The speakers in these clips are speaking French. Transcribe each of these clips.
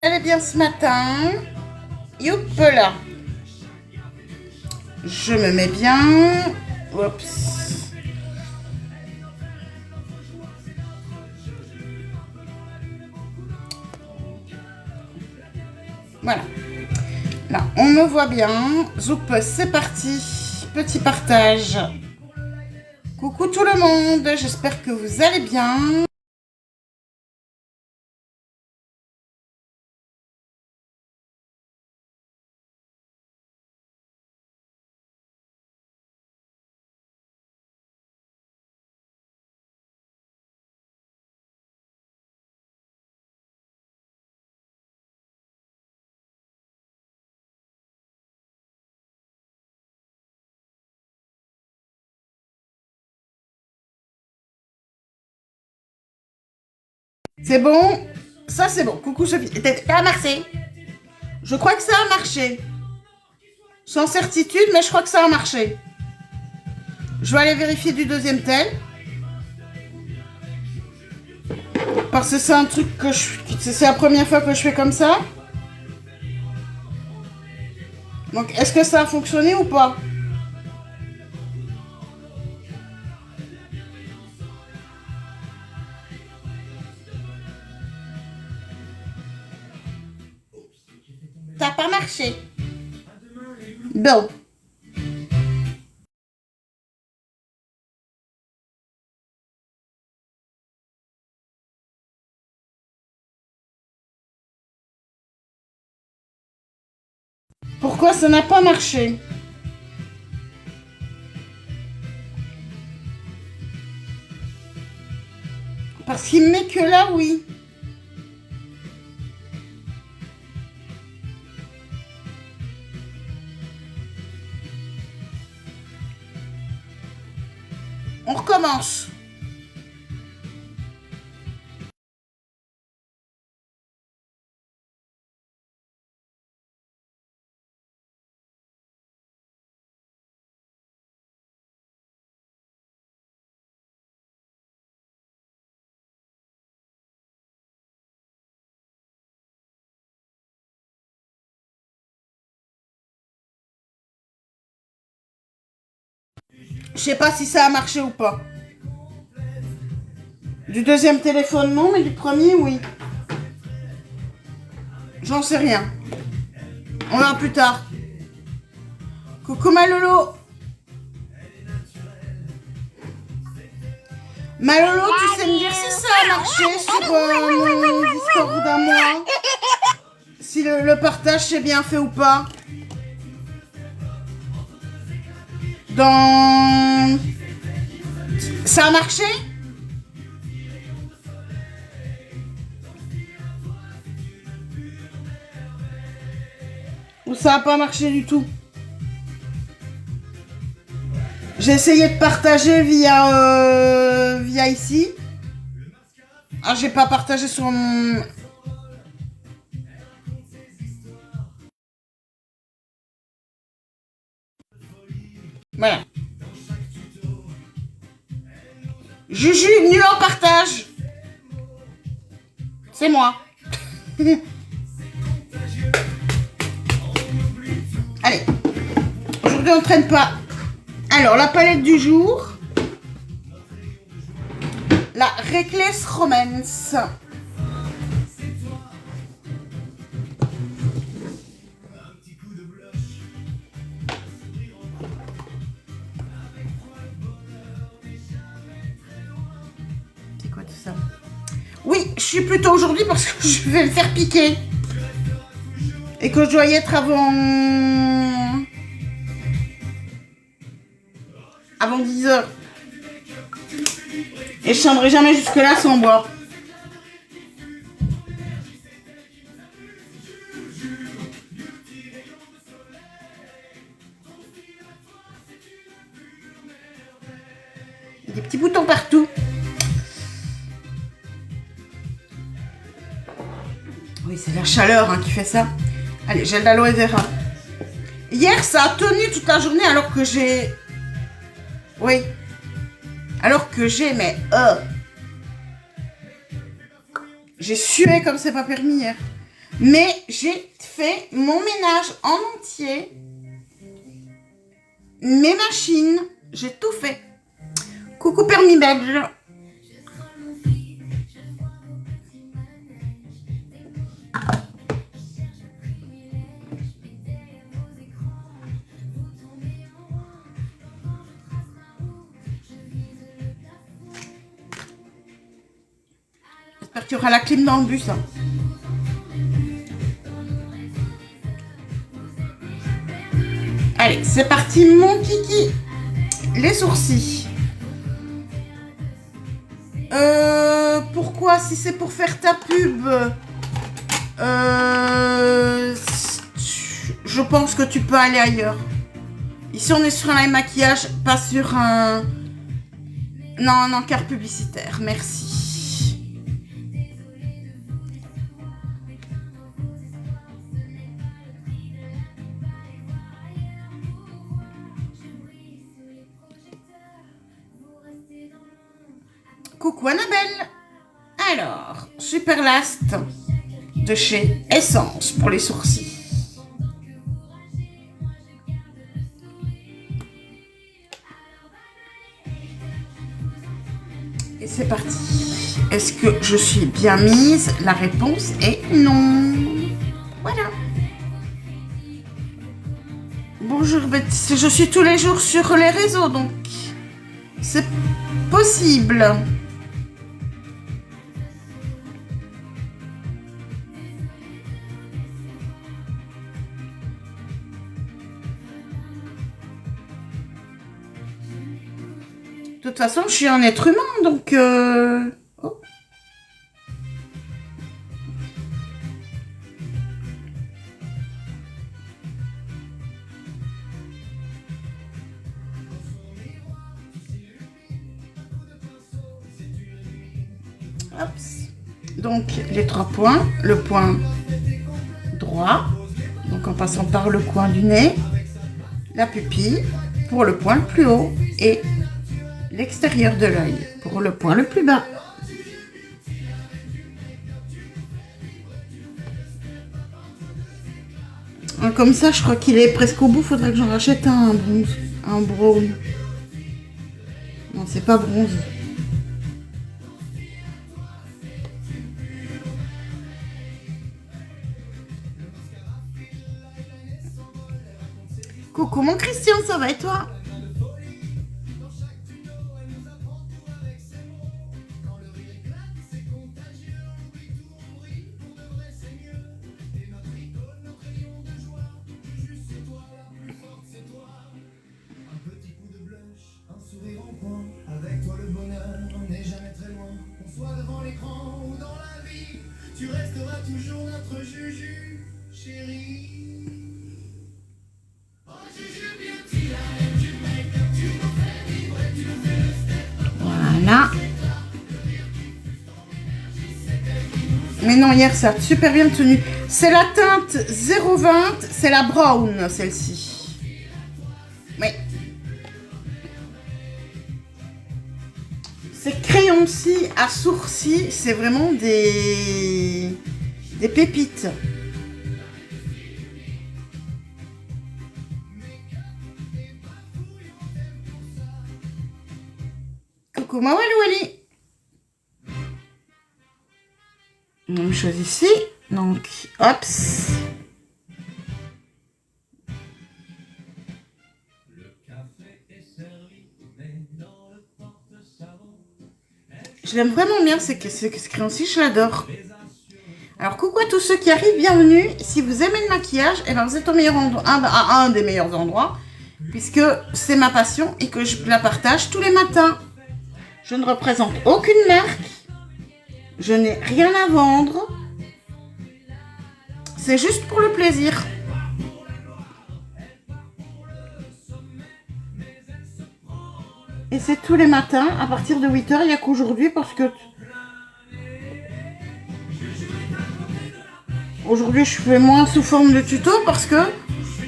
Allez bien ce matin. Youp là. Je me mets bien. Oups. Voilà. Là, on me voit bien. Zoup, c'est parti. Petit partage. Coucou tout le monde. J'espère que vous allez bien. C'est bon. Ça, c'est bon. Coucou Sophie. Ça a marché. Je crois que ça a marché. Sans certitude, mais je crois que ça a marché. Je vais aller vérifier du deuxième tel. Parce que c'est un truc que c'est la première fois que je fais comme ça. Donc, est-ce que ça a fonctionné ou pas? Ça n'a pas marché. Bon. Pourquoi ça n'a pas marché? Parce qu'il me met que là, oui. On recommence. Je sais pas si ça a marché ou pas. Du deuxième téléphone, non, mais du premier, oui. J'en sais rien. On verra plus tard. Coucou Malolo. Malolo, tu sais me dire si ça a marché sur mon Discord d'un mois? Si le partage s'est bien fait ou pas? Ça a marché? Ou ça n'a pas marché du tout? J'ai essayé de partager via ici. Ah, j'ai pas partagé sur mon... Voilà. Juju, nul en partage. C'est moi. Allez. Aujourd'hui, on ne traîne pas. Alors, la palette du jour. La Reckless Romance. C'est quoi tout ça? Oui, je suis plutôt aujourd'hui parce que je vais me faire piquer. Et que je dois y être avant 10h. Et je tiendrai jamais jusque-là sans boire. Il y a des petits boutons partout. Oui, c'est la chaleur qui fait ça. Allez, gel d'aloe vera. Hier, ça a tenu toute la journée alors que j'ai... Oui. Alors que j'ai, mais... J'ai sué comme c'est pas permis hier. Mais j'ai fait mon ménage en entier. Mes machines, j'ai tout fait. Coucou permis belge. J'espère qu'il y aura la clim dans le bus. Hein. Allez, c'est parti mon kiki. Les sourcils. Pourquoi? Si c'est pour faire ta pub, je pense que tu peux aller ailleurs. Ici, on est sur un live maquillage, pas sur un... Non, un encart publicitaire. Merci. Coucou Annabelle. Alors, Super Last de chez Essence pour les sourcils. Et c'est parti. Est-ce que je suis bien mise? La réponse est non. Voilà. Bonjour Betsy, je suis tous les jours sur les réseaux, donc c'est possible. De toute façon, je suis un être humain, donc... Oh. Hop. Donc, les 3 points. Le point droit, donc en passant par le coin du nez, la pupille pour le point le plus haut et l'extérieur de l'œil pour le point le plus bas. Comme ça, je crois qu'il est presque au bout. Faudrait que j'en rachète un bronze, un brown. Non, c'est pas bronze. Coucou mon Christian, ça va et toi? Tu resteras toujours notre Juju, chérie. Oh Juju Beauty, la reine du make-up, tu nous fais vibrer, tu nous fais le step. Voilà. Mais non, hier ça a super bien tenu. C'est la teinte 020, c'est la brown celle-ci. Oui. Ces crayons-ci à sourcils, c'est vraiment des pépites. Coucou ma Wally. Même chose ici. Donc, hop. Je l'aime vraiment bien, ce crayon-ci, je l'adore. Alors, coucou à tous ceux qui arrivent, bienvenue. Si vous aimez le maquillage, et bien vous êtes au meilleur endroit, un des meilleurs endroits, puisque c'est ma passion et que je la partage tous les matins. Je ne représente aucune marque. Je n'ai rien à vendre. C'est juste pour le plaisir. Et c'est tous les matins, à partir de 8 h, il n'y a qu'aujourd'hui parce que... Aujourd'hui, je fais moins sous forme de tuto parce que...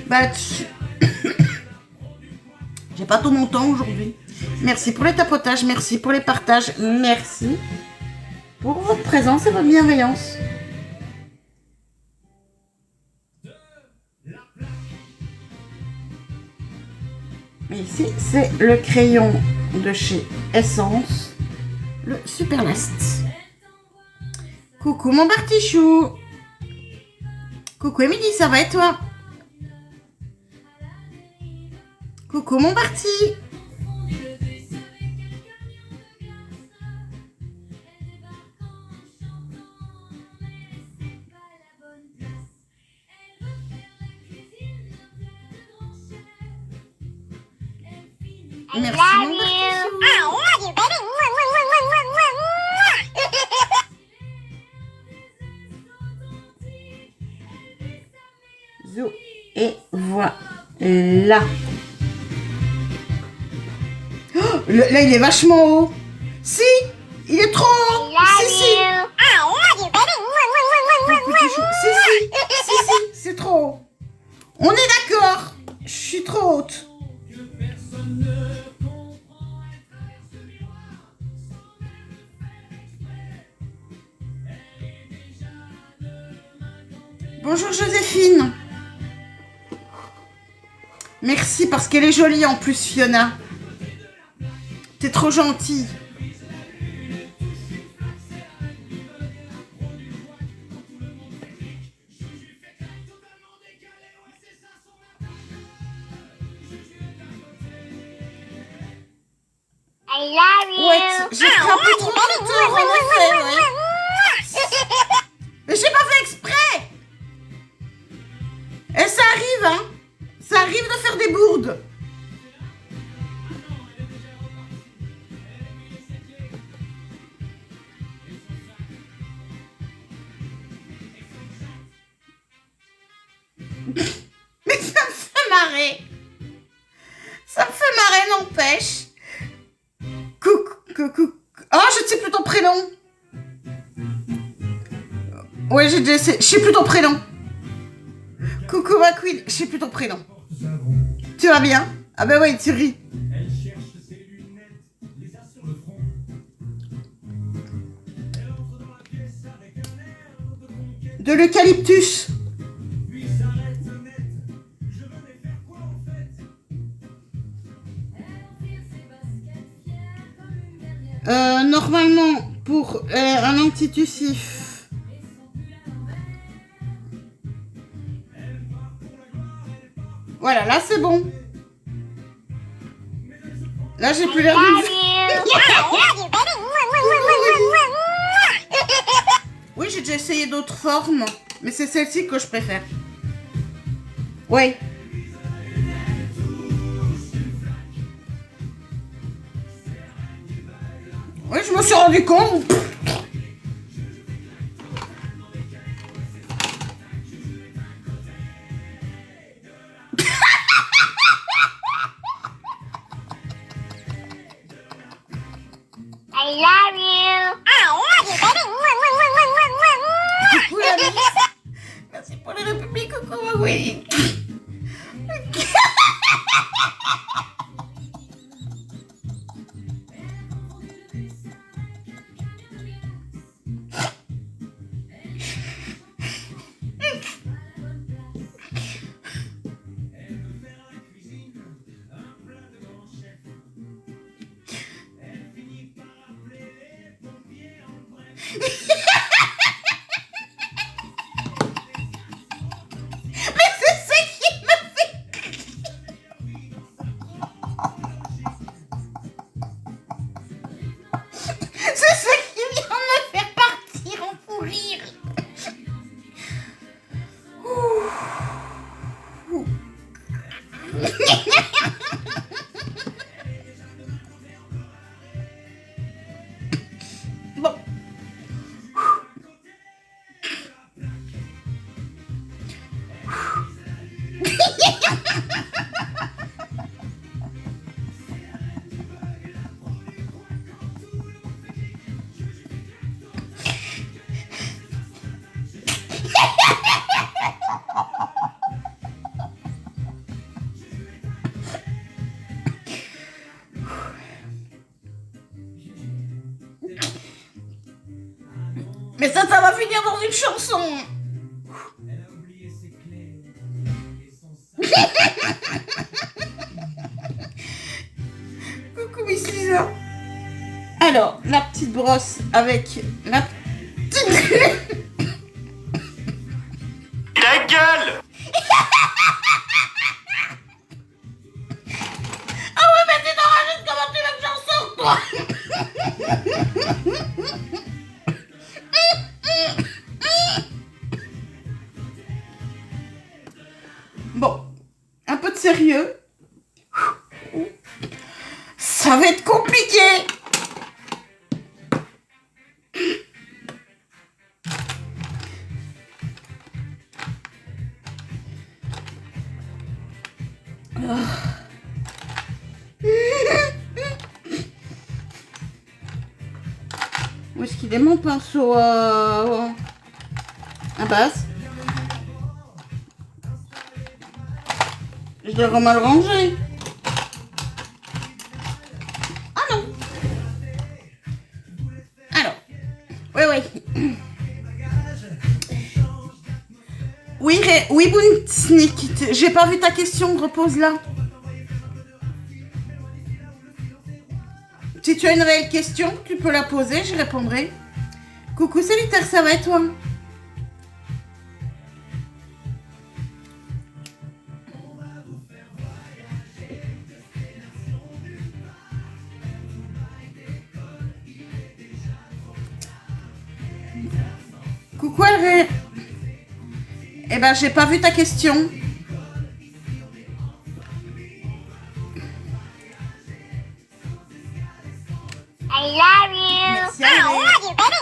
Bah, j'ai pas tout mon temps aujourd'hui. Merci pour les tapotages, merci pour les partages, merci pour votre présence et votre bienveillance. Et ici, c'est le crayon de chez Essence, le Super Last. Coucou mon Bartichou. Coucou Émilie, ça va et toi? Coucou mon Barty. Merci mon Bartichou. Zo, et voilà. Oh, là, il est vachement haut. Si, il est trop haut. Si. Si, c'est trop haut. On est d'accord. Je suis trop haute. Bonjour Joséphine. Merci parce qu'elle est jolie en plus, Fiona. T'es trop gentille. Ouais, j'ai pris un peu trop de temps, en effet, ouais. Mais j'ai pas fait exprès. Et ça arrive, hein. Ça arrive de faire des bourdes. Mais ça me fait marrer. Ça me fait marrer, n'empêche. Coucou. Oh, je ne sais plus ton prénom. Ouais, j'ai déjà essayé. Je sais plus ton prénom. Coucou ma queen, je sais plus ton prénom. Tu vas bien? Ah ben oui, tu ris. De l'eucalyptus. Normalement, pour un antitussif. Voilà, là c'est bon. Là j'ai plus l'air d'une... Oui, j'ai déjà essayé d'autres formes, mais c'est celle-ci que je préfère. Oui. Oui, je me suis rendu compte. I love you. Coucou la Miss. Merci pour les républiques, coucou ma Willy. Mais c'est ça qui me fait... C'est ça qui vient me faire partir en fou rire. Bon. Mais ça va finir dans une chanson. Elle a oublié ses clés et son sac. Alors, la petite brosse avec la petite... Ta gueule! Ah ouais, mais tu t'enregistres, comment tu veux que j'en sorte, toi? Bon, un peu de sérieux. Ça va être compliqué. Où est-ce qu'il est mon pinceau à base? Je devrais mal ranger. Ah non. Alors. Oui. Oui, Bounsnik. J'ai pas vu ta question, repose-la. Si tu as une réelle question, tu peux la poser, je répondrai. Coucou Solitaire, ça va et toi? Coucou Alré. Eh ben, j'ai pas vu ta question. I love you. Merci, I Alré. love you, baby.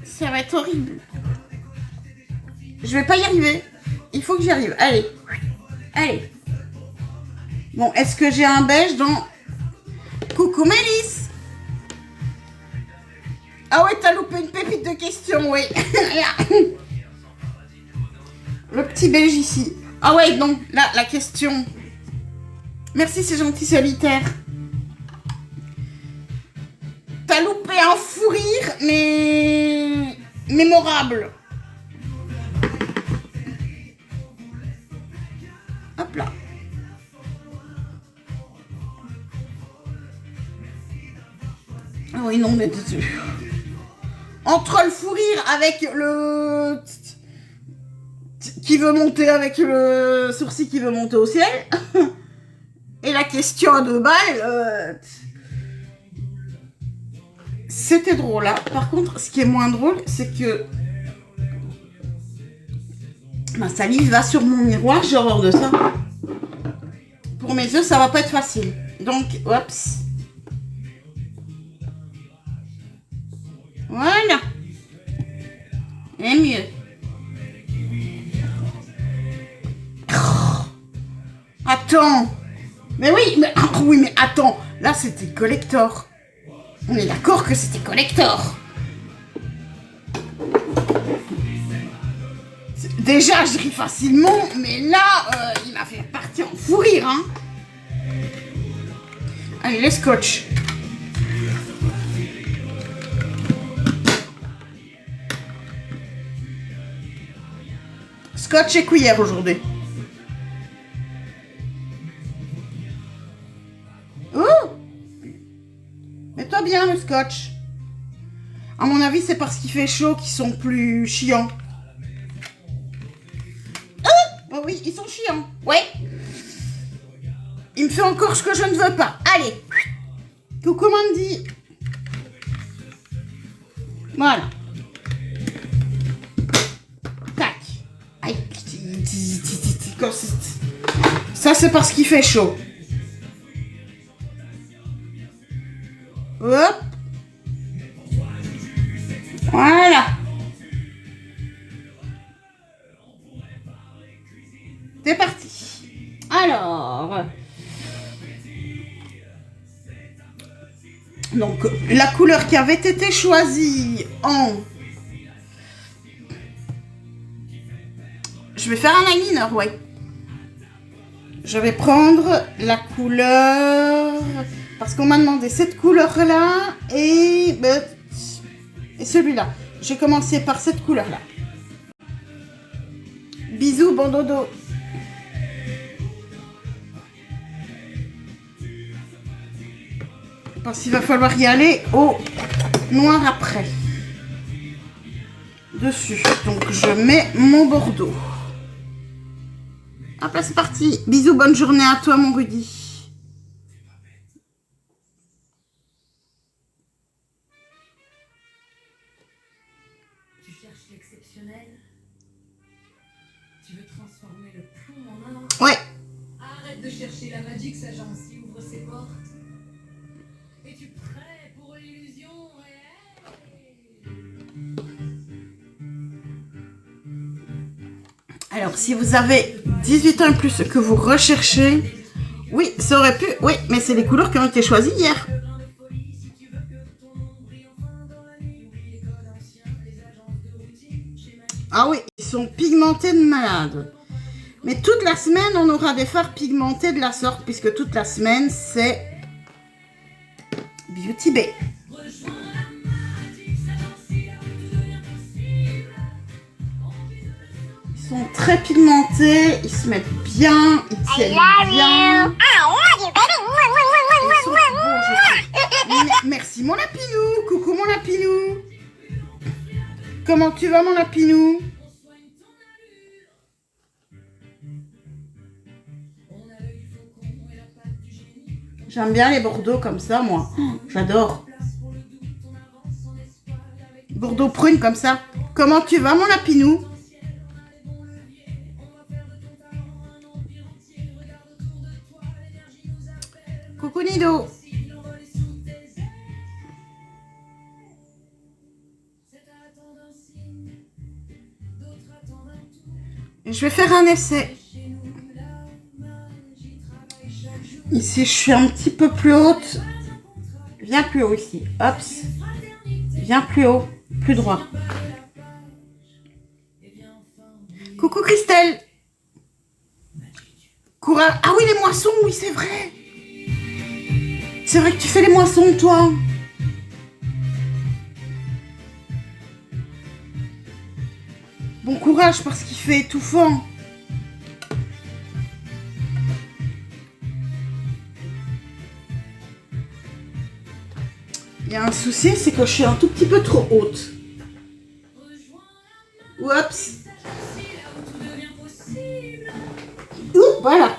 Ça va être horrible. Je vais pas y arriver. Il faut que j'y arrive. Allez. Allez. Bon, est-ce que j'ai un beige dans... Coucou Mélisse. Ah ouais, t'as loupé une pépite de question, oui. Le petit beige ici. Ah ouais, non, là, la question. Merci, c'est gentil, Solitaire. T'as loupé un fou rire, mais... mémorable. Hop là. Ah oui, non, mais... Entre le fou rire avec le... qui veut monter avec le sourcil qui veut monter au ciel. Et la question à 2 balles... C'était drôle, là. Par contre, ce qui est moins drôle, c'est que... ma salive va sur mon miroir, j'ai horreur de ça. Pour mes yeux, ça va pas être facile. Donc, oups. Voilà. Et mieux. Attends. Mais oui, mais attends. Là, c'était collector. On est d'accord que c'était collector. Déjà, je ris facilement, mais là, il m'a fait partir en fou rire, hein. Allez, les scotch. Scotch et cuillère aujourd'hui. Oh! Mets-toi bien le scotch. À mon avis, c'est parce qu'il fait chaud qu'ils sont plus chiants. Oh oui, ils sont chiants. Ouais. Il me fait encore ce que je ne veux pas. Allez. Coucou Mandy. Voilà. Tac. Aïe. Ça, c'est parce qu'il fait chaud. Hop. Voilà. C'est parti. Alors. Donc, la couleur qui avait été choisie en... Je vais faire un eyeliner, ouais. Je vais prendre la couleur... Parce qu'on m'a demandé cette couleur-là et celui-là. J'ai commencé par cette couleur-là. Bisous, bon dodo. Parce qu'il va falloir y aller au noir après. Dessus. Donc, je mets mon bordeaux. Hop là, c'est parti. Bisous, bonne journée à toi, mon Rudy. Tu cherches l'exceptionnel. Tu veux transformer le plomb en or. Ouais. Arrête de chercher la Magix Agence qui ouvre ses portes. Es-tu prêt pour l'illusion réelle? Alors, si vous avez 18 ans et plus que vous recherchez, oui, ça aurait pu, oui, mais c'est les couleurs qui ont été choisies hier. Ah oui, ils sont pigmentés de malade. Mais toute la semaine, on aura des fards pigmentés de la sorte, puisque toute la semaine, c'est Beauty Bay. Ils sont très pigmentés, ils se mettent bien, ils I tiennent love bien. you. I love you, baby. Ils sont beaux, je trouve. Merci mon lapinou, coucou mon lapinou. Comment tu vas mon lapinou? J'aime bien les bordeaux comme ça, moi. J'adore. Bordeaux prune comme ça. Comment tu vas mon lapinou? Coucou Nido. Je vais faire un essai. Ici, je suis un petit peu plus haute. Viens plus haut ici. Hop. Viens plus haut. Plus droit. Coucou Christelle. Courage. Ah oui, les moissons. Oui, c'est vrai. C'est vrai que tu fais les moissons, toi. Bon courage parce qu'il fait étouffant. Il y a un souci, c'est que je suis un tout petit peu trop haute. Oups. Ouh, voilà.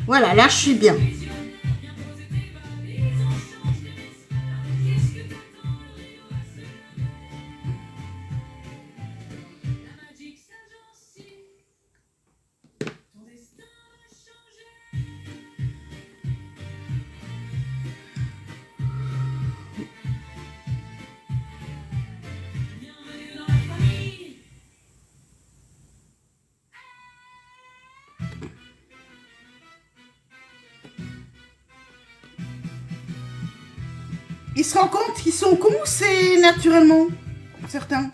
Voilà, là je suis bien. Ils se rendent compte qu'ils sont commencés naturellement, certains.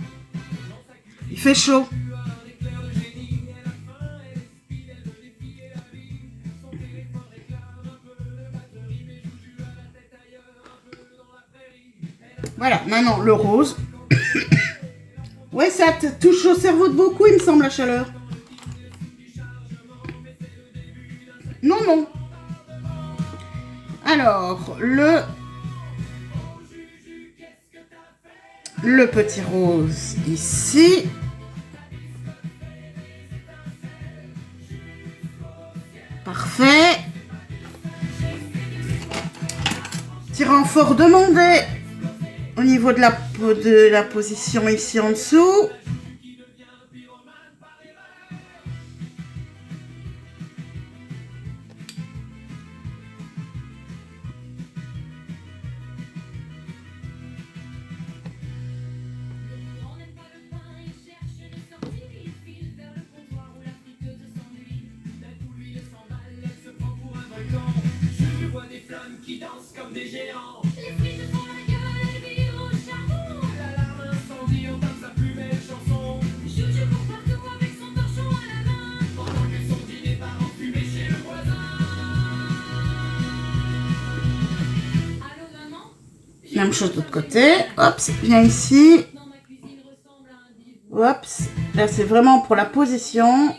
Il fait chaud. Voilà, maintenant le rose. Ouais, ça te touche au cerveau de beaucoup, il me semble, la chaleur. Non, non. Alors, le petit rose ici. Parfait. Petit renfort demandé au niveau de la position ici en dessous. Qui dansent comme des géants. Les frites font la gueule et virent au charbon. L'alarme incendie entame sa plus belle chanson. Joujou court partout avec son torchon à la main. Pendant que son dîner part en fumée chez le voisin. Même chose de l'autre côté. Hop, c'est bien ici. Hop, là c'est vraiment pour la position.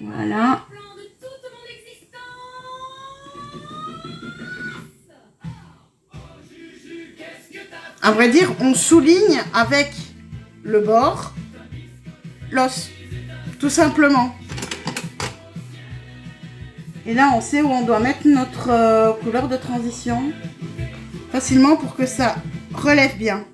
Voilà. À vrai dire, on souligne avec le bord l'os, tout simplement. Et là, on sait où on doit mettre notre couleur de transition facilement pour que ça relève bien.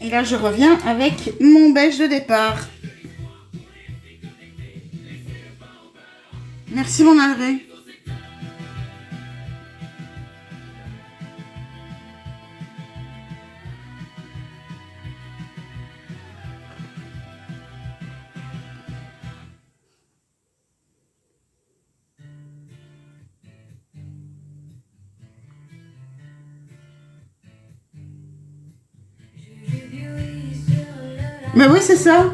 Et là, je reviens avec mon beige de départ. Merci mon Alré. Mais oui, c'est ça.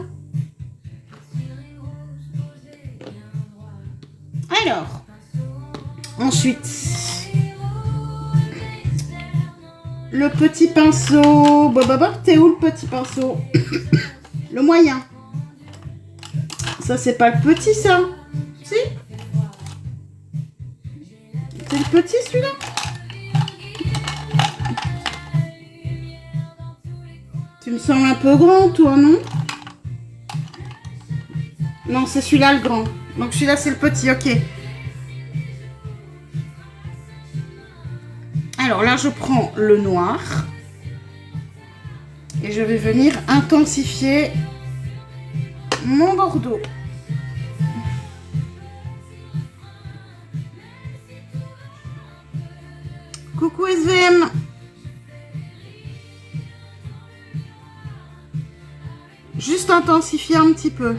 Alors, ensuite, le petit pinceau. T'es où le petit pinceau? Le moyen. Ça, c'est pas le petit, ça. Si? C'est le petit, celui-là? Tu me sens un peu grand, toi, non? Non, c'est celui-là le grand. Donc celui-là, c'est le petit, ok. Alors là, je prends le noir. Et je vais venir intensifier mon bordeaux. Coucou SVM. Juste intensifier un petit peu.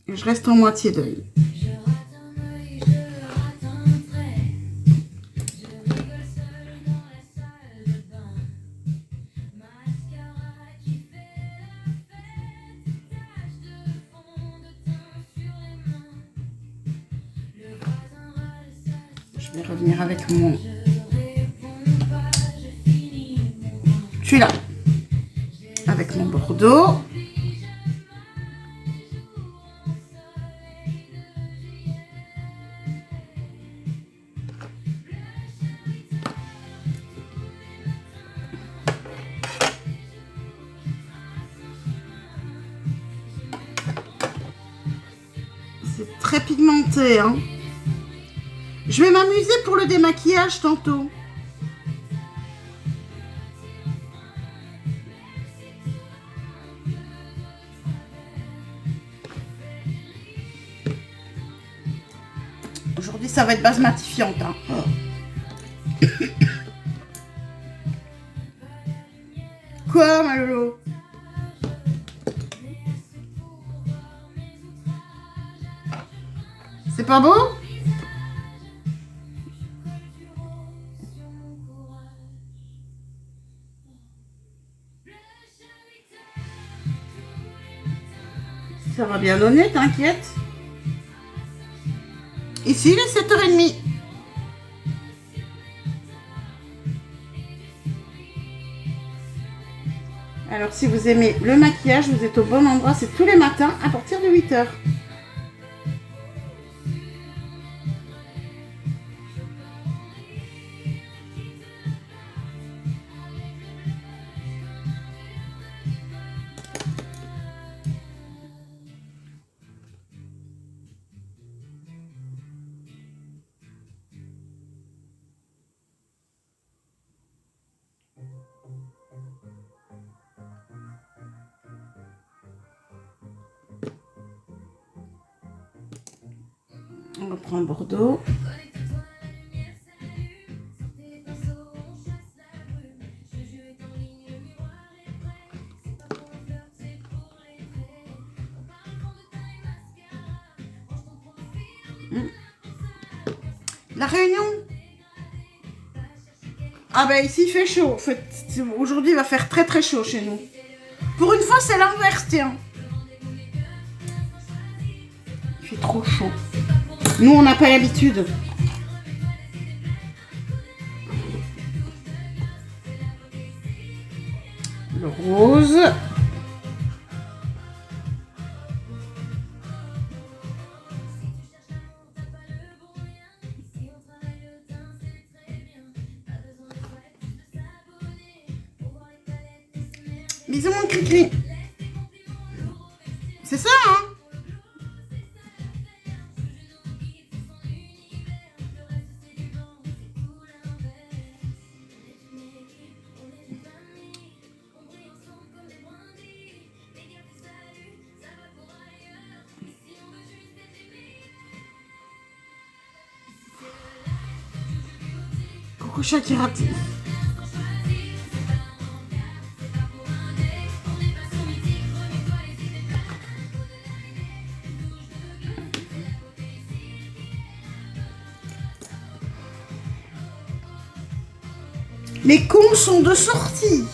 Et je reste en moitié d'œil. Je vais revenir avec mon... celui-là. Avec mon bordeaux. C'est très pigmenté, hein. Je vais m'amuser pour le démaquillage tantôt. Aujourd'hui, ça va être base matifiante, hein. Quoi, ma Lolo? C'est pas beau? Ça va bien donner, t'inquiète. Ici, il est 7h30. Alors, si vous aimez le maquillage, vous êtes au bon endroit. C'est tous les matins à partir de 8h. On reprend Bordeaux. La Réunion? Ah ben ici il fait chaud. En fait, aujourd'hui il va faire très très chaud chez nous. Pour une fois c'est l'inverse, tiens. Il fait trop chaud. Nous on n'a pas l'habitude. Le rose. Bisous mon cri-cri. C'est ça, hein? Coucou Shakirati. Les cons sont de sortie.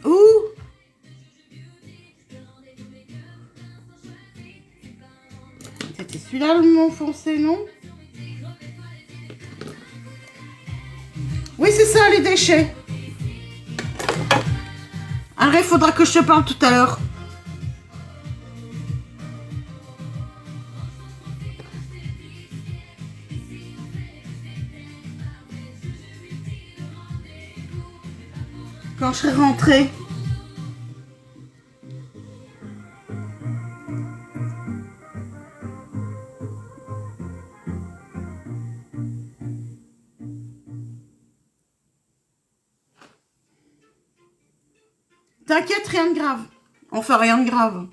Où? C'était celui-là le mot foncé, non? Oui, c'est ça, les déchets. Arrête, faudra que je te parle tout à l'heure. Quand je serai rentrée. T'inquiète, rien de grave. Enfin, rien de grave.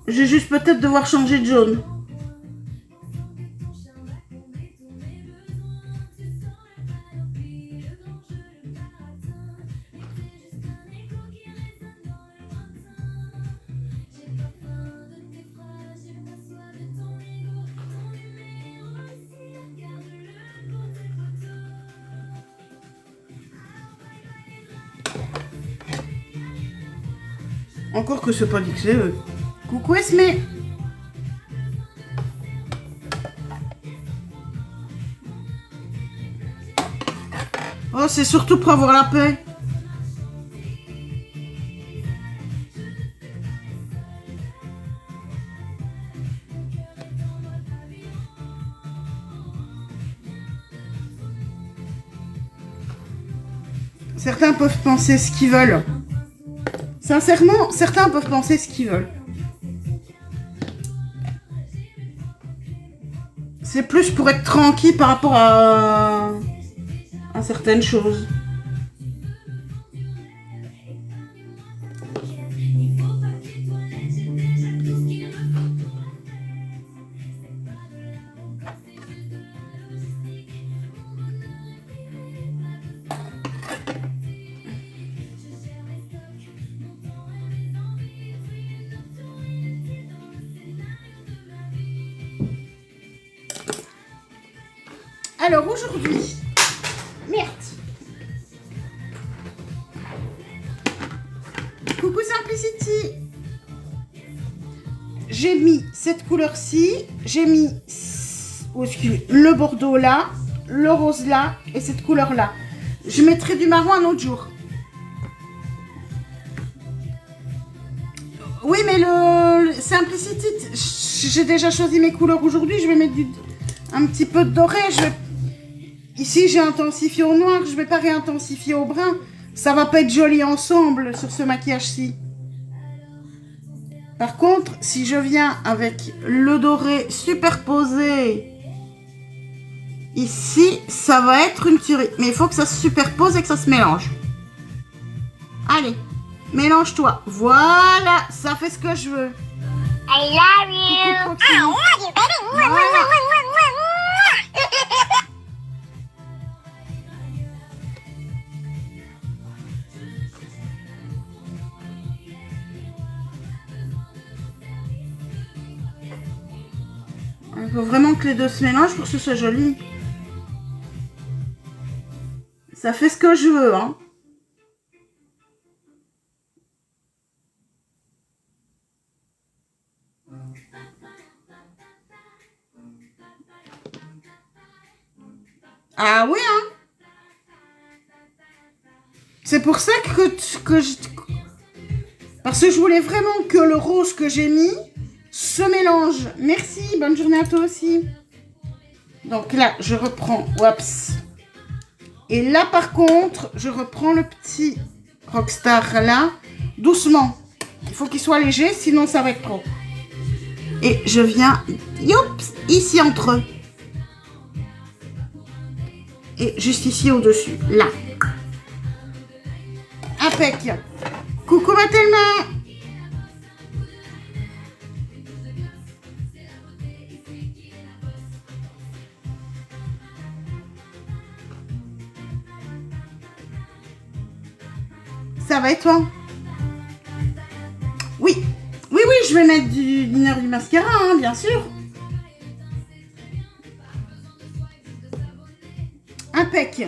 Je vais juste peut-être devoir changer de jaune. Encore que c'est pas dit que c'est eux. Coucou Esmé. Oh, c'est surtout pour avoir la paix. Certains peuvent penser ce qu'ils veulent. Sincèrement, certains peuvent penser ce qu'ils veulent. C'est plus pour être tranquille par rapport à certaines choses. Alors aujourd'hui, merde. Coucou Simplicity. J'ai mis cette couleur-ci, j'ai mis le bordeaux là, le rose là et cette couleur-là. Je mettrai du marron un autre jour. Oui, mais le Simplicity, j'ai déjà choisi mes couleurs aujourd'hui. Je vais mettre un petit peu de doré. Ici, j'ai intensifié au noir. Je vais pas réintensifier au brun. Ça va pas être joli ensemble sur ce maquillage-ci. Par contre, si je viens avec le doré superposé ici, ça va être une tuerie. Mais il faut que ça se superpose et que ça se mélange. Allez, mélange-toi. Voilà, ça fait ce que je veux. I love you. Coucou, Proxy. I love you, baby. Voilà. Il faut vraiment que les deux se mélangent pour que ce soit joli. Ça fait ce que je veux, hein. Ah oui, hein. C'est pour ça parce que je voulais vraiment que le rose que j'ai mis se mélange. Merci, bonne journée à toi aussi. Donc là, je reprends, oups. Et là, par contre, je reprends le petit Rockstar là, doucement. Il faut qu'il soit léger, sinon ça va être trop. Et je viens, youps, ici entre eux. Et juste ici au-dessus, là. Impec. Coucou Mathilda. Ça va et toi? Oui. Oui, oui, je vais mettre du liner du mascara, hein, bien sûr. Impec.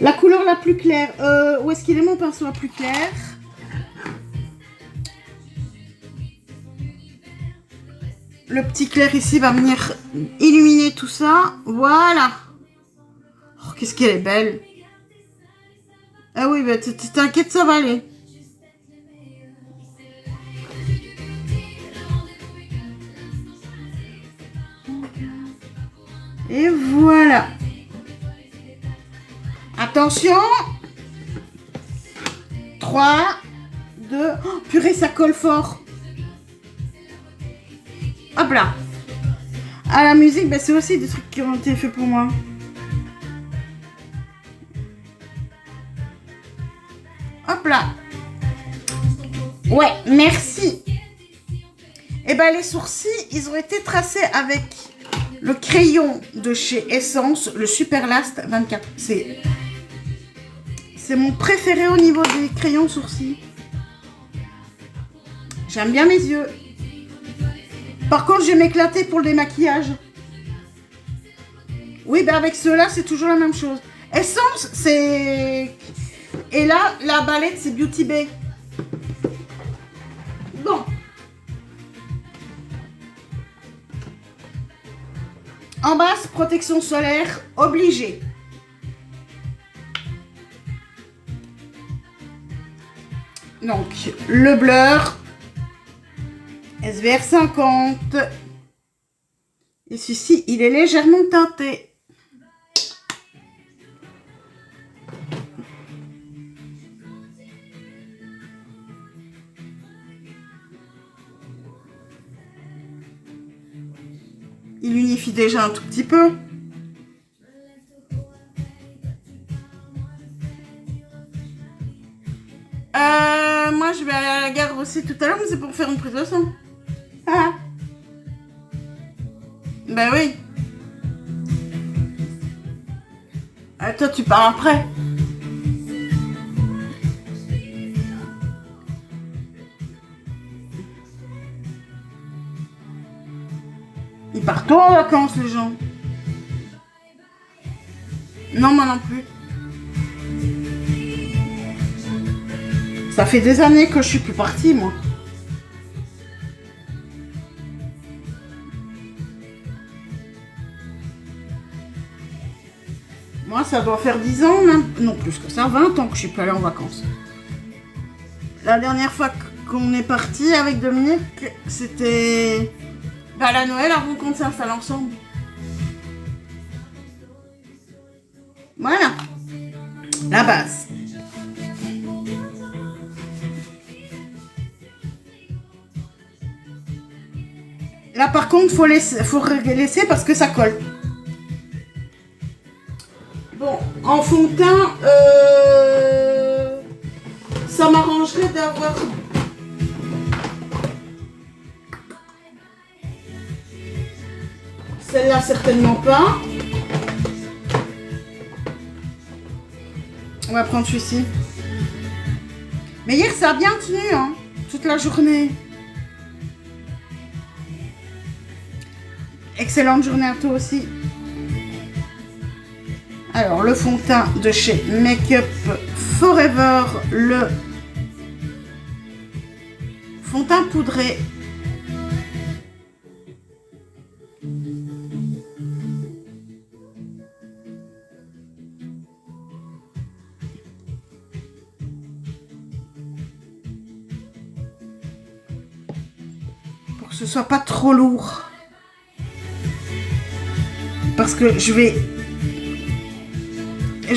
La couleur la plus claire. Où est-ce qu'il est mon pinceau la plus clair? Le petit clair ici va venir illuminer tout ça. Voilà. Oh, qu'est-ce qu'elle est belle. Ah oui, bah, t'inquiète, ça va aller. Et voilà. Attention. 3, 2... Oh, purée, ça colle fort. Hop là. Ah, la musique, bah, c'est aussi des trucs qui ont été faits pour moi. Hop là. Ouais, merci. Et ben les sourcils, ils ont été tracés avec le crayon de chez Essence, le Super Last 24. C'est mon préféré au niveau des crayons sourcils. J'aime bien mes yeux. Par contre, je vais m'éclater pour le démaquillage. Oui, ben avec ceux-là, c'est toujours la même chose. Essence, c'est... Et là, la balette, c'est Beauty Bay. Bon. En basse, protection solaire obligée. Donc, le blur. SVR 50. Et celui-ci, il est légèrement teinté. Il unifie déjà un tout petit peu. Moi, je vais aller à la gare aussi tout à l'heure, mais c'est pour faire une prise de sang. Ah. Ben oui. Toi, tu pars après. Ils partent en vacances, les gens. Non, moi non plus. Ça fait des années que je suis plus partie, moi. Moi, ça doit faire 10 ans, non plus que ça, 20 ans que je suis plus allée en vacances. La dernière fois qu'on est parti avec Dominique, c'était... à la Noël avant qu'on s'installe ensemble. Voilà. La base. Là par contre, faut laisser parce que ça colle. Bon, en fond de teint, ça m'arrangerait d'avoir... Celle-là, certainement pas. On va prendre celui-ci. Mais hier, ça a bien tenu, hein, toute la journée. excellente journée à toi aussi. Alors, le fond de teint de chez Make Up Forever, le fond de teint poudré. Pour que ce soit pas trop lourd. Parce que je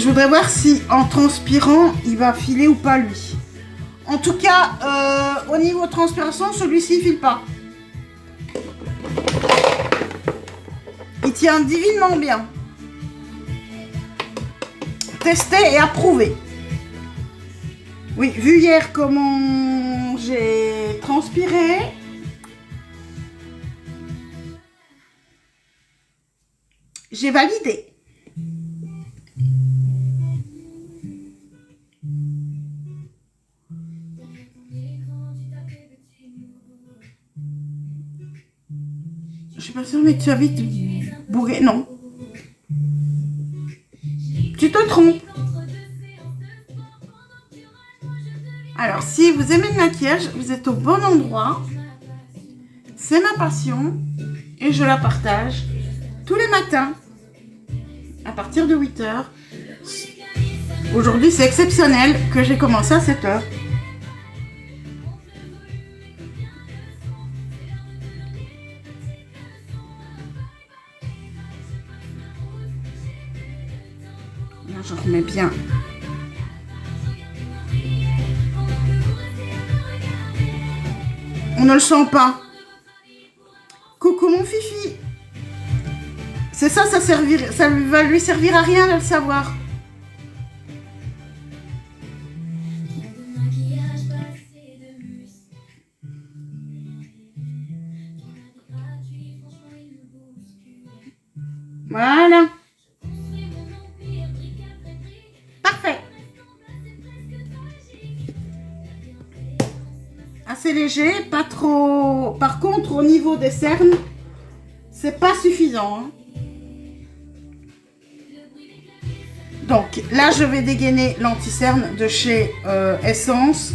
voudrais voir si en transpirant, il va filer ou pas lui. En tout cas, au niveau transpiration, celui-ci il file pas. Il tient divinement bien. Testé et approuvé. Oui, vu hier comment j'ai transpiré. J'ai validé. Je suis pas sûre, mais tu as vite bourré. Non. Tu te trompes. Alors, si vous aimez le maquillage, vous êtes au bon endroit. C'est ma passion et je la partage tous les matins à partir de 8 h. Aujourd'hui, c'est exceptionnel que j'ai commencé à 7 h. Là, je remets bien. On ne le sent pas. Coucou mon fifi. C'est ça, ça va lui servir à rien de le savoir. Voilà. Parfait. Assez léger, pas trop. Par contre, au niveau des cernes, c'est pas suffisant. Hein. Donc là, je vais dégainer l'anti-cerne de chez Essence,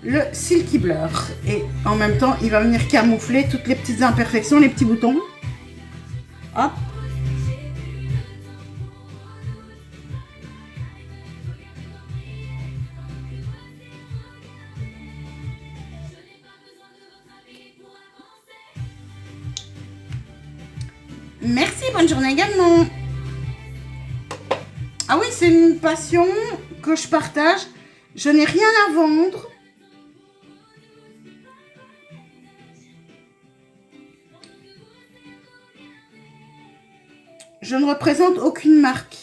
le Silky Blur. Et en même temps, il va venir camoufler toutes les petites imperfections, les petits boutons. Hop. Merci, bonne journée également. Ah oui, c'est une passion que je partage. Je n'ai rien à vendre. Je ne représente aucune marque.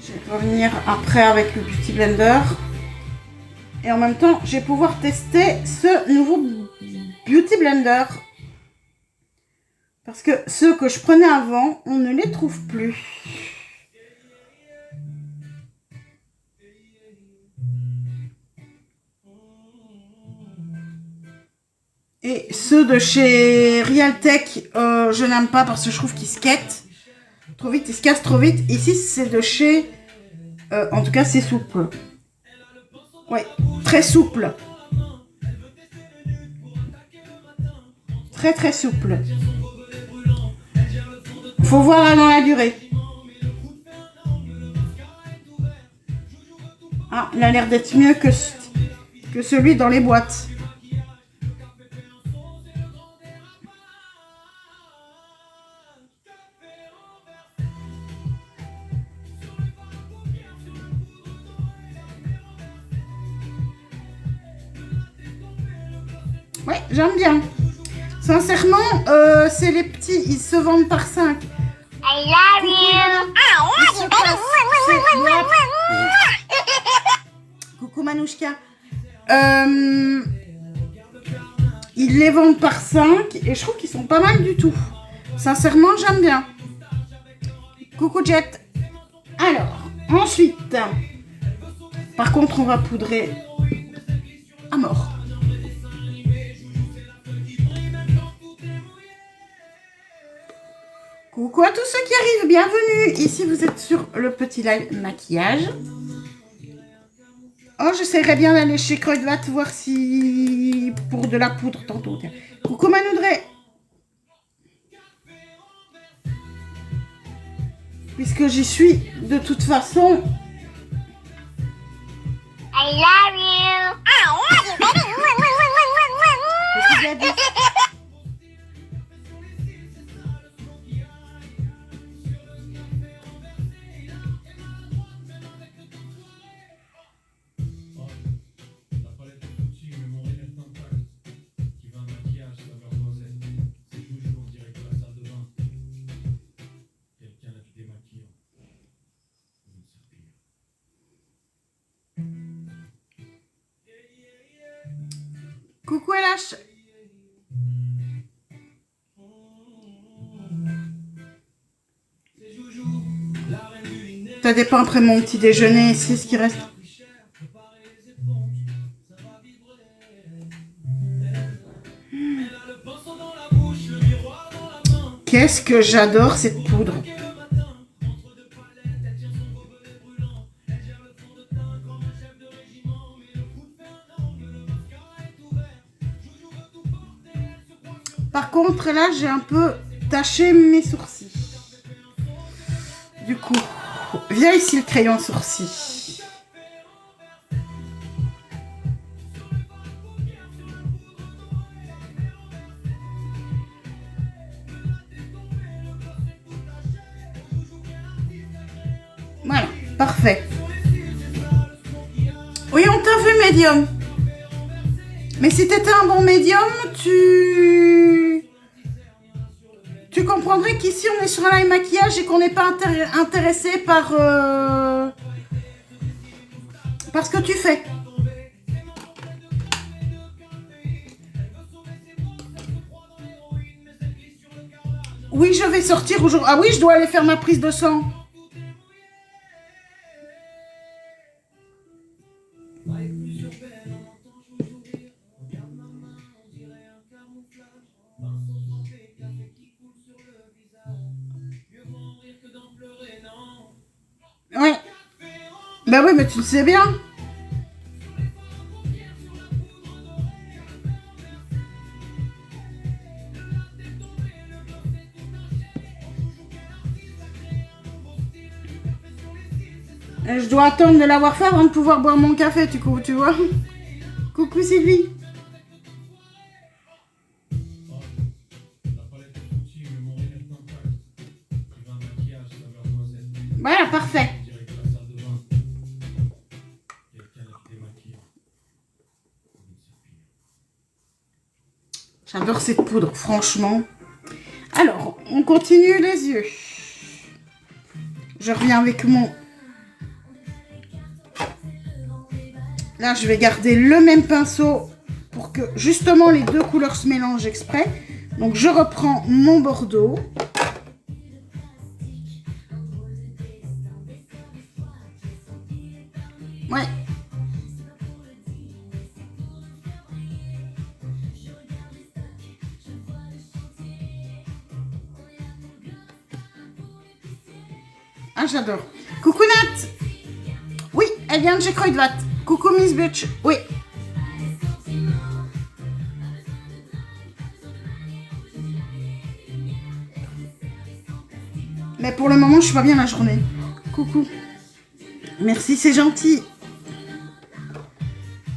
Je vais revenir après avec le Beauty Blender. Et en même temps, je vais pouvoir tester ce nouveau Beauty Blender. Parce que ceux que je prenais avant, on ne les trouve plus. Et ceux de chez Realtek, je n'aime pas parce que je trouve qu'ils se quittent trop vite, ils se cassent trop vite. Ici, c'est de chez... en tout cas, c'est souple. Ouais, très souple. Très, très souple. Faut voir dans la durée. Ah, il a l'air d'être mieux que celui dans les boîtes. Ouais, j'aime bien. Sincèrement, c'est les petits, ils se vendent par 5. I love you. Ils se passent, coucou Manouchka. Ils les vendent par 5 et je trouve qu'ils sont pas mal du tout. Sincèrement, j'aime bien. Coucou Jet. Alors, ensuite, par contre, on va poudrer à mort. Coucou à tous ceux qui arrivent, bienvenue. Ici, vous êtes sur le petit live maquillage. Oh, j'essaierai bien d'aller chez Kruidvat voir si pour de la poudre tantôt. Tiens. Coucou Manoudré. Puisque j'y suis de toute façon. I love you. Qu'est-ce qu'il a dit ? La palette de footing, mais mon réel est intact. Qui veut un maquillage, saveur noisette. C'est Joujou, on dirait que la salle de bain. Quelqu'un a du démaquillant. Vous me serpillez. Coucou LH. C'est Joujou, la reine du liné. Ça dépend après mon petit déjeuner, c'est ce qui reste. Pris cher, préparez les éponges, ça va vibrer. Elle a le pinceau dans la bouche, le miroir dans la main. Qu'est-ce que j'adore cette poudre. Et le matin, entre deux palettes, elle tient son gobelet brûlant. Elle gère le fond de teint comme un chef de régiment. Mais le coup de fer un angle, le mascara est ouvert. Joujou veut tout porter, elle se croit sur. Par contre, là, j'ai un peu taché mes sourcils. Du coup, viens ici le crayon sourcil. Voilà, parfait. Oui, on t'a vu médium. Mais si t'étais un bon médium, tu comprendrais qu'ici on est sur un live maquillage et qu'on n'est pas intéressé par ce que tu fais. Oui, je vais sortir aujourd'hui. Ah oui, je dois aller faire ma prise de sang. Ouais. Bah oui, mais tu le sais bien. Je dois attendre de l'avoir fait avant de pouvoir boire mon café, tu vois. Coucou Sylvie. La palette de footing, mais mon réel est intact. Qui veut un maquillage, saveur noisette. Voilà, parfait. On dirait que la salle de bain. Quelqu'un a du démaquillant. Vous me serpillez. J'adore cette poudre, franchement. Alors, on continue les yeux. Je reviens avec mon... Là, je vais garder le même pinceau pour que justement les deux couleurs se mélangent exprès. Donc, je reprends mon bordeaux. Ouais. Ah, j'adore. Coucou Nat. Oui, elle vient de chez Kruidvat. Coucou Miss Butch. Oui. Mais pour le moment, je suis pas bien la journée. Coucou. Merci, c'est gentil.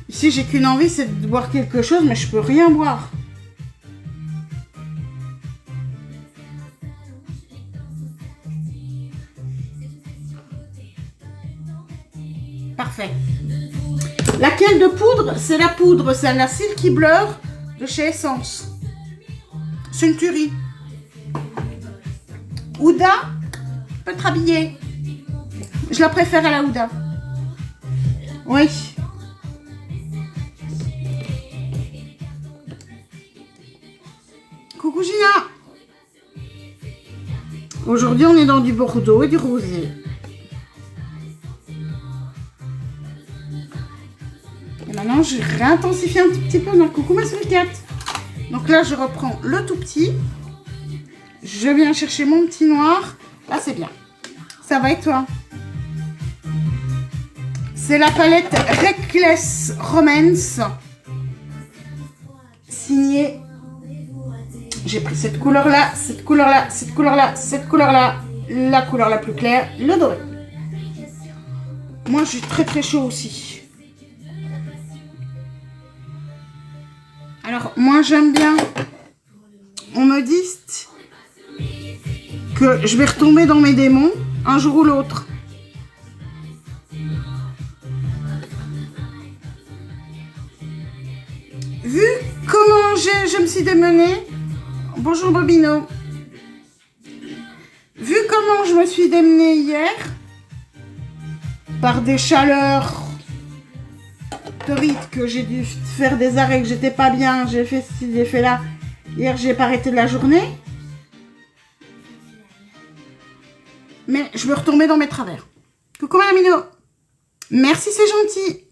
Ici, j'ai qu'une envie, c'est de boire quelque chose, mais je peux rien boire. Parfait. Laquelle de poudre? C'est la poudre, c'est la Silky Blur de chez Essence. C'est une tuerie. Ouda peut être habillée. Je la préfère à la Ouda. Oui. Coucou Gina. Aujourd'hui, on est dans du bordeaux et du rosé. Et maintenant, je réintensifie un petit peu. Donc, coucou ma suricate. Donc là, je reprends le tout petit. Je viens chercher mon petit noir. Là, c'est bien. Ça va et toi? C'est la palette Reckless Romance. Signée. J'ai pris cette couleur-là, cette couleur-là, cette couleur-là, cette couleur-là. La couleur la plus claire, le doré. Moi, je suis très très chaud aussi. Alors, moi, j'aime bien. On me dit que je vais retomber dans mes démons un jour ou l'autre. Vu comment je me suis démenée, bonjour Bobino, vu comment je me suis démenée hier, par des chaleurs torrides, que j'ai dû faire des arrêts, que j'étais pas bien, j'ai fait ci, j'ai fait là, hier j'ai pas arrêté de la journée, mais je veux retomber dans mes travers. Coucou Malamino, merci, c'est gentil.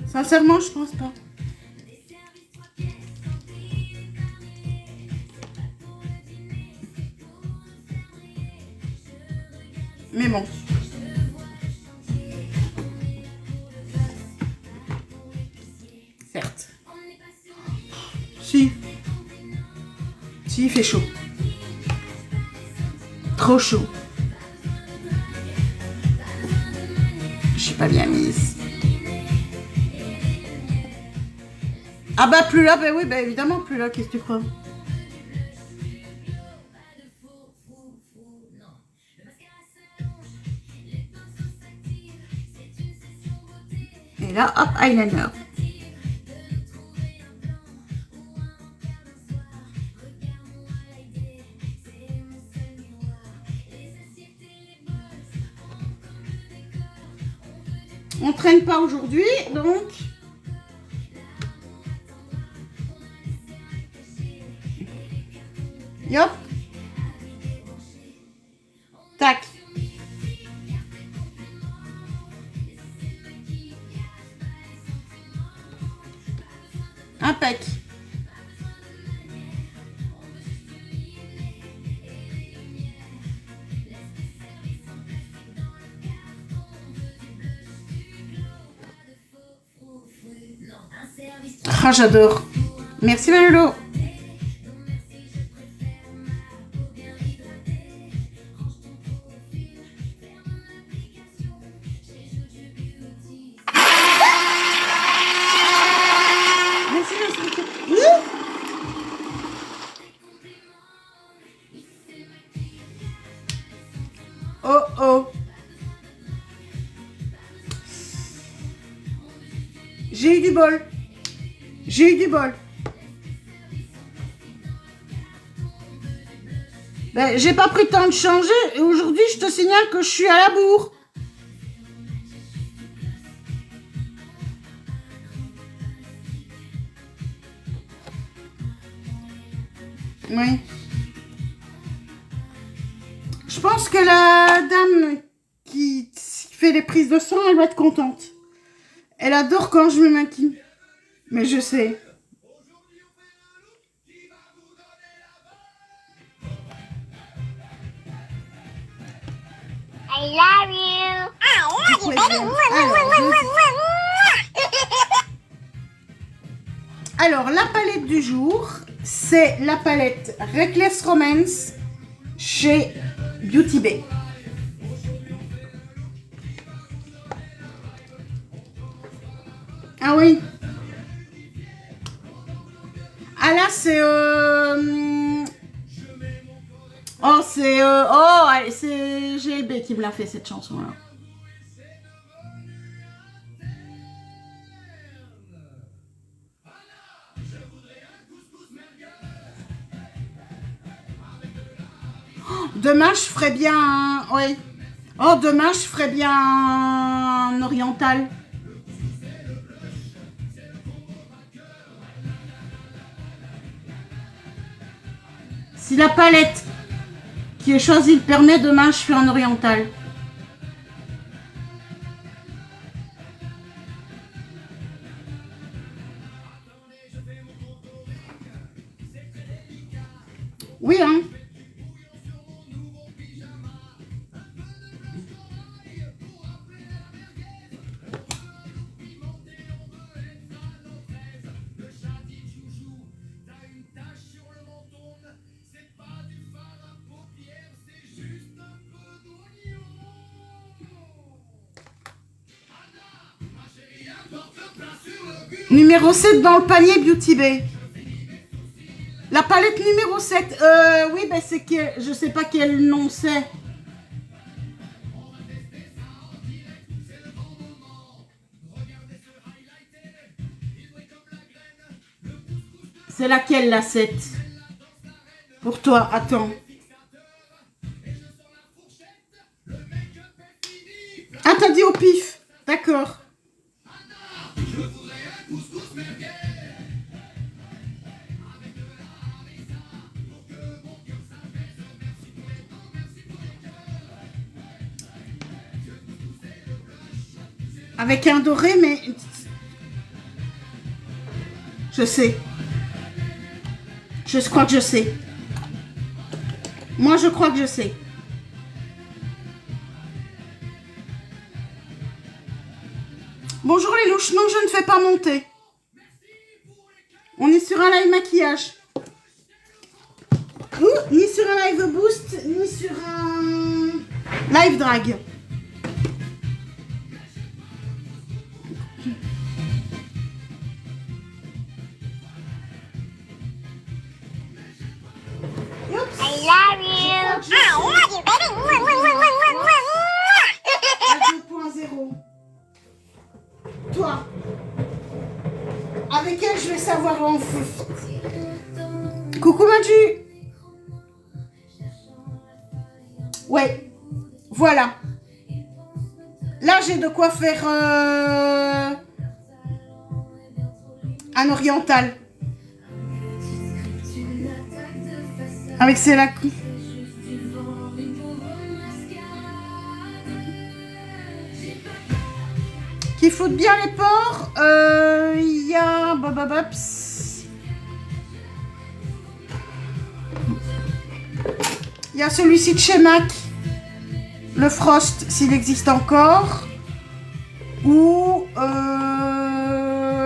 Sincèrement, je pense pas. Mais bon. Certes. Si. Si, il fait chaud. Trop chaud. Je suis pas bien mise. Ah bah plus là, bah oui, bah évidemment plus là, qu'est-ce que tu crois? Et là, hop, eyeliner. On traîne pas aujourd'hui, donc... Yop. Tac. Impec. Ah, j'adore. Merci Malolo. Oh oh. J'ai eu du bol. J'ai eu du bol. Ben, j'ai pas pris le temps de changer et aujourd'hui je te signale que je suis à la bourre. Oui. Je pense que la dame qui fait les prises de sang, elle va être contente. Elle adore quand je me maquille. Mais je sais. I love you. I love you, Alors, la palette du jour, c'est la palette Reckless Romance chez Beauty Bay. Ah oui. Ah là, c'est... Oh, c'est... Oh, allez, c'est GLB qui me l'a fait, cette chanson-là. Oh, demain, je ferais bien... Oui. Oh, demain, je ferais bien un oriental. Si la palette qui est choisie le permet, demain, je fais un oriental. Oui, hein. Numéro 7 dans le panier Beauty Bay. La palette numéro 7. Oui, ben c'est que je sais pas quel nom c'est. C'est laquelle la 7? Pour toi, attends. Ah, t'as dit au pif. D'accord. Avec un doré, mais... Je sais. Je crois que je sais. Moi, je crois que je sais. Bonjour les louches. Non, je ne fais pas monter. On est sur un live maquillage. Ni sur un live boost, ni sur un live drag. I love you. I love you, baby. Mwah, mwah, mwah, mwah, mwah, mwah. À 2.0. Toi. Avec elle, je vais savoir en fou. Coucou Maju. Ouais. Voilà. Là, j'ai de quoi faire un oriental. Avec c'est la... Qui foutent bien les pores. Il y a... Il y a celui-ci de chez MAC. Le Frost, s'il existe encore. Ou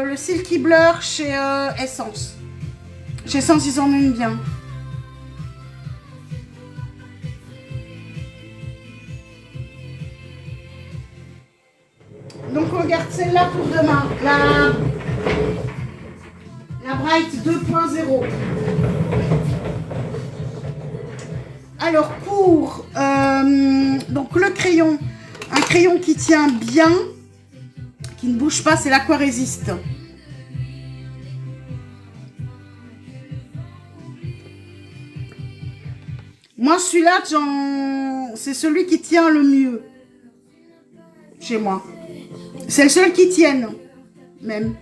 le Silky Blur chez Essence. Chez Essence, ils en ont une bien. Donc on regarde celle-là pour demain. La Bright 2.0. Alors pour donc le crayon, un crayon qui tient bien, qui ne bouge pas, c'est l'Aquarésiste. Moi celui-là, c'est celui qui tient le mieux chez moi. C'est le seul qui tienne, même.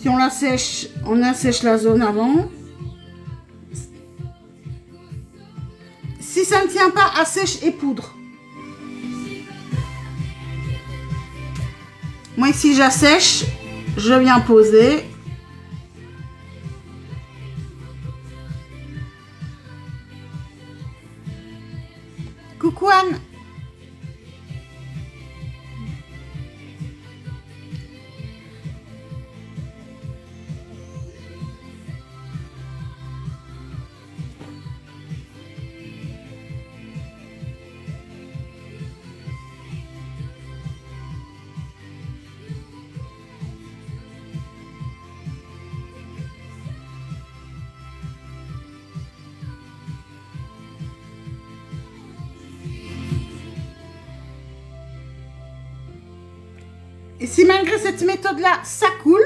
Si on l'assèche, on assèche la zone avant. Si ça ne tient pas, assèche et poudre. Moi ici, j'assèche, je viens poser. Coucou Anne. Et si malgré cette méthode-là, ça coule,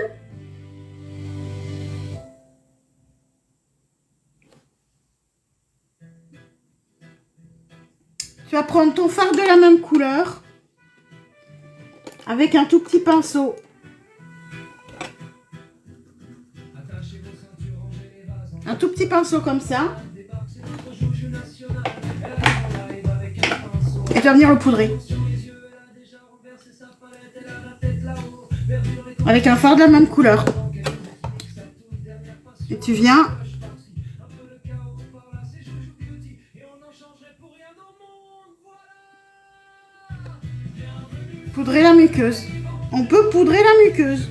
tu vas prendre ton fard de la même couleur avec un tout petit pinceau. Un tout petit pinceau comme ça. Et tu vas venir le poudrer. Avec un fard de la même couleur. Et tu viens poudrer la muqueuse. On peut poudrer la muqueuse.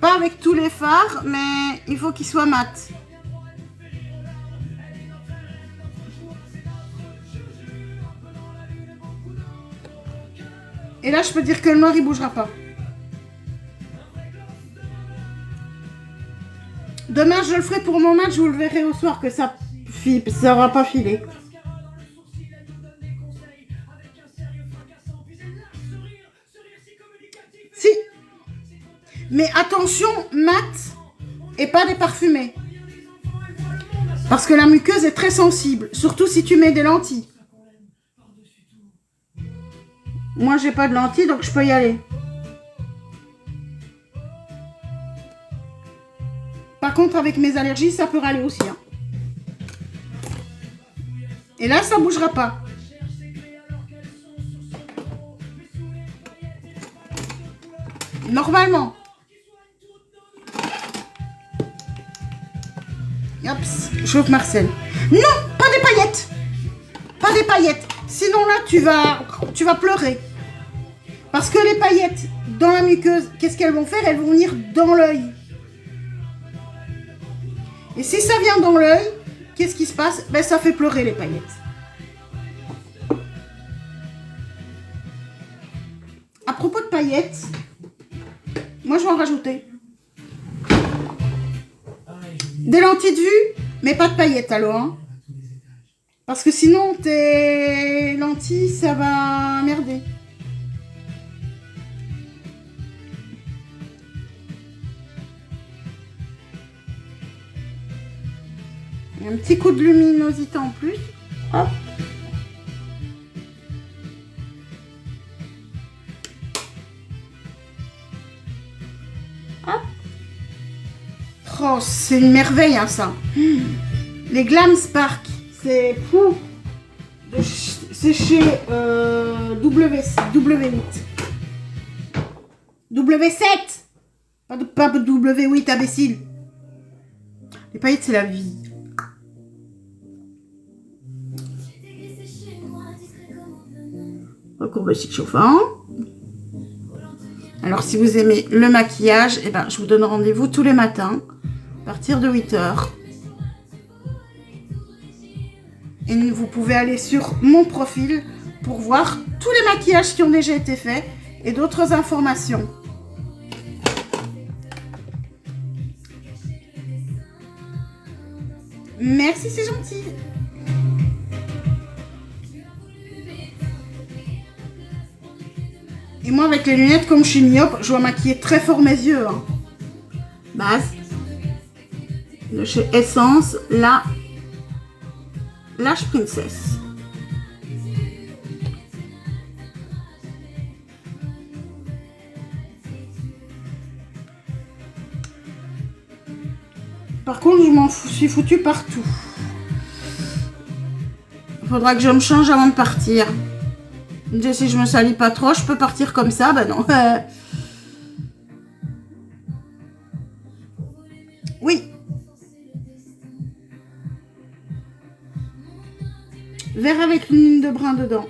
Pas avec tous les fards, mais il faut qu'il soit mat. Et là, je peux dire que le noir, il bougera pas. Demain, je le ferai pour mon match, je vous le verrai au soir que ça aura pas filé. Si. Mais attention, mat et pas des parfumés. Parce que la muqueuse est très sensible, surtout si tu mets des lentilles. Moi, j'ai pas de lentilles, donc je peux y aller. Par contre, avec mes allergies, ça peut râler aussi. Hein. Et là, ça bougera pas. Normalement. Hop, chauffe Marcel. Non, pas des paillettes. Pas des paillettes. Sinon là, tu vas pleurer. Parce que les paillettes dans la muqueuse, qu'est-ce qu'elles vont faire? Elles vont venir dans l'œil. Et si ça vient dans l'œil, qu'est-ce qui se passe? Ben, ça fait pleurer les paillettes. À propos de paillettes, moi je vais en rajouter. Des lentilles de vue, mais pas de paillettes alors. Hein. Parce que sinon tes lentilles, ça va merder. Un petit coup de luminosité en plus. Hop. Hop. Oh, c'est une merveille hein, ça. Les Glam Spark, c'est fou. C'est chez W8. W7. Pas de W8, imbécile. Les paillettes, c'est la vie. Recourbe chic chauffant. Alors, si vous aimez le maquillage, eh ben, je vous donne rendez-vous tous les matins à partir de 8 h. Et vous pouvez aller sur mon profil pour voir tous les maquillages qui ont déjà été faits et d'autres informations. Merci, c'est gentil. Et moi, avec les lunettes, comme je suis myope, je dois maquiller très fort mes yeux. Hein. Base. De chez Essence, la Lash Princess. Par contre, je m'en suis foutu partout. Il faudra que je me change avant de partir. Si je me salis pas trop, je peux partir comme ça. Ben non. Oui. Vert avec une ligne de brun dedans.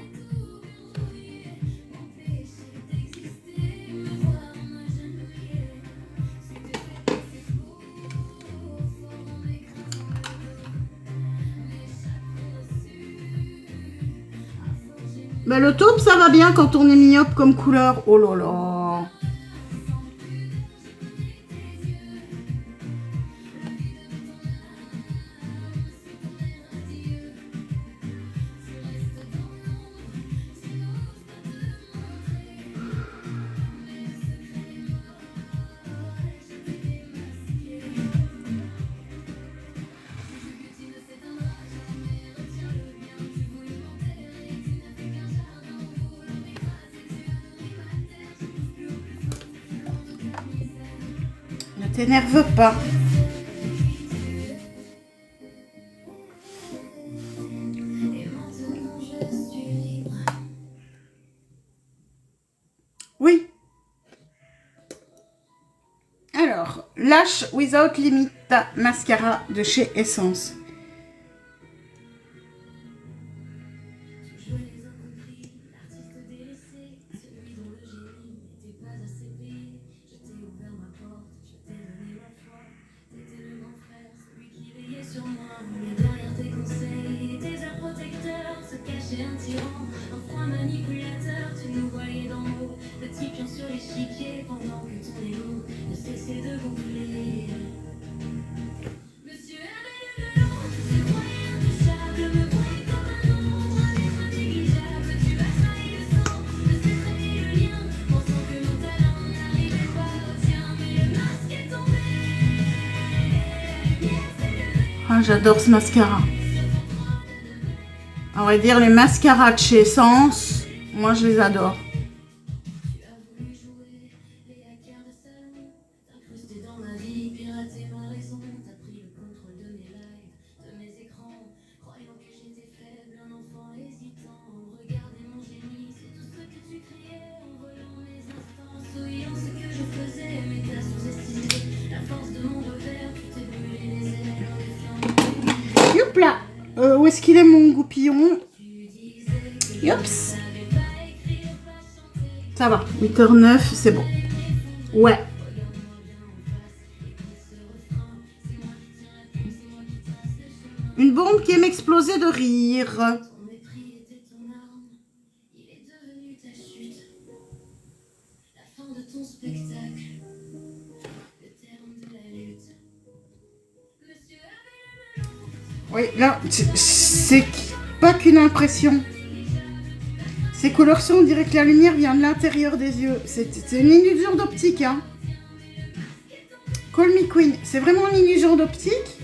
Ben, le taupe, ça va bien quand on est myope comme couleur. Oh là là. T'énerve pas. Oui. Alors, Lash Without Limit mascara de chez Essence. Ah, j'adore ce mascara. On va dire les mascaras de chez Essence, moi je les adore. Youpla, où est-ce qu'il est mon goupillon? Yops. Ça va, 8h09, c'est bon. Ouais. Une bombe qui aime exploser de rire. Oui, là, c'est pas qu'une impression. Ces colorations, on dirait que la lumière vient de l'intérieur des yeux. C'est une illusion d'optique, hein. Call Me Queen, c'est vraiment une illusion d'optique.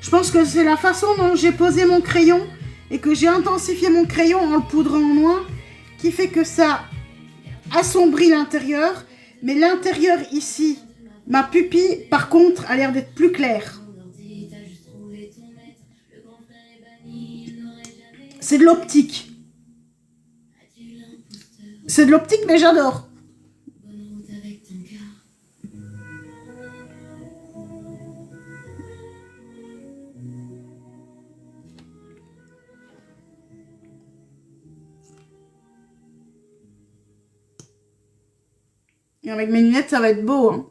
Je pense que c'est la façon dont j'ai posé mon crayon et que j'ai intensifié mon crayon en le poudrant en noir qui fait que ça assombrit l'intérieur. Mais l'intérieur ici, ma pupille, par contre, a l'air d'être plus claire. C'est de l'optique. C'est de l'optique, mais j'adore. Et avec mes lunettes, ça va être beau, hein.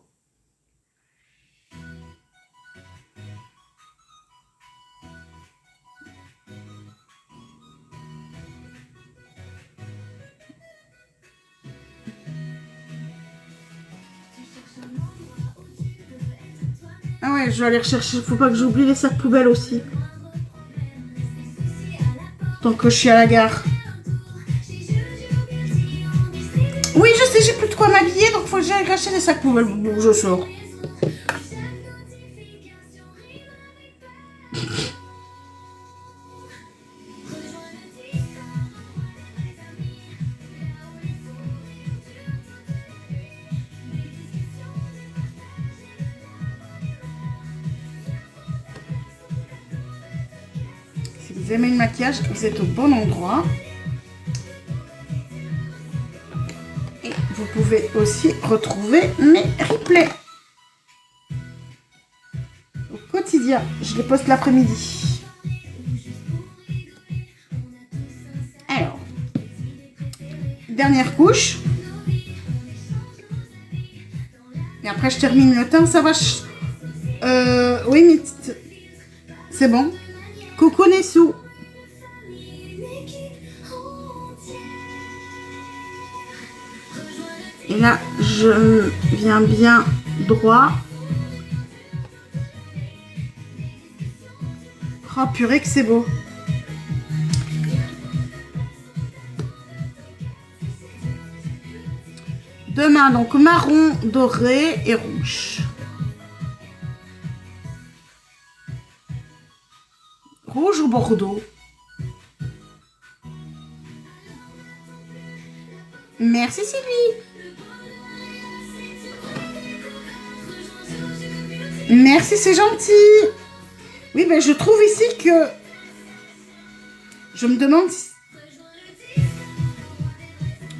Ah ouais, je vais aller rechercher. Faut pas que j'oublie les sacs poubelles aussi. Tant que je suis à la gare. Oui, je sais, j'ai plus de quoi m'habiller, donc faut que j'aille racheter les sacs poubelles. Bon, je sors. Si vous aimez le maquillage, vous êtes au bon endroit. Et vous pouvez aussi retrouver mes replays au quotidien. Je les poste l'après-midi. Alors, dernière couche. Et après, je termine le teint. Ça va. Oui, mais c'est bon. Coucou Nessou. Et là, je viens bien droit. Oh purée que c'est beau. Demain, donc marron, doré et rouge. Rouge ou bordeaux? Merci Sylvie. Merci, c'est gentil. Oui, ben je trouve ici que... Je me demande si...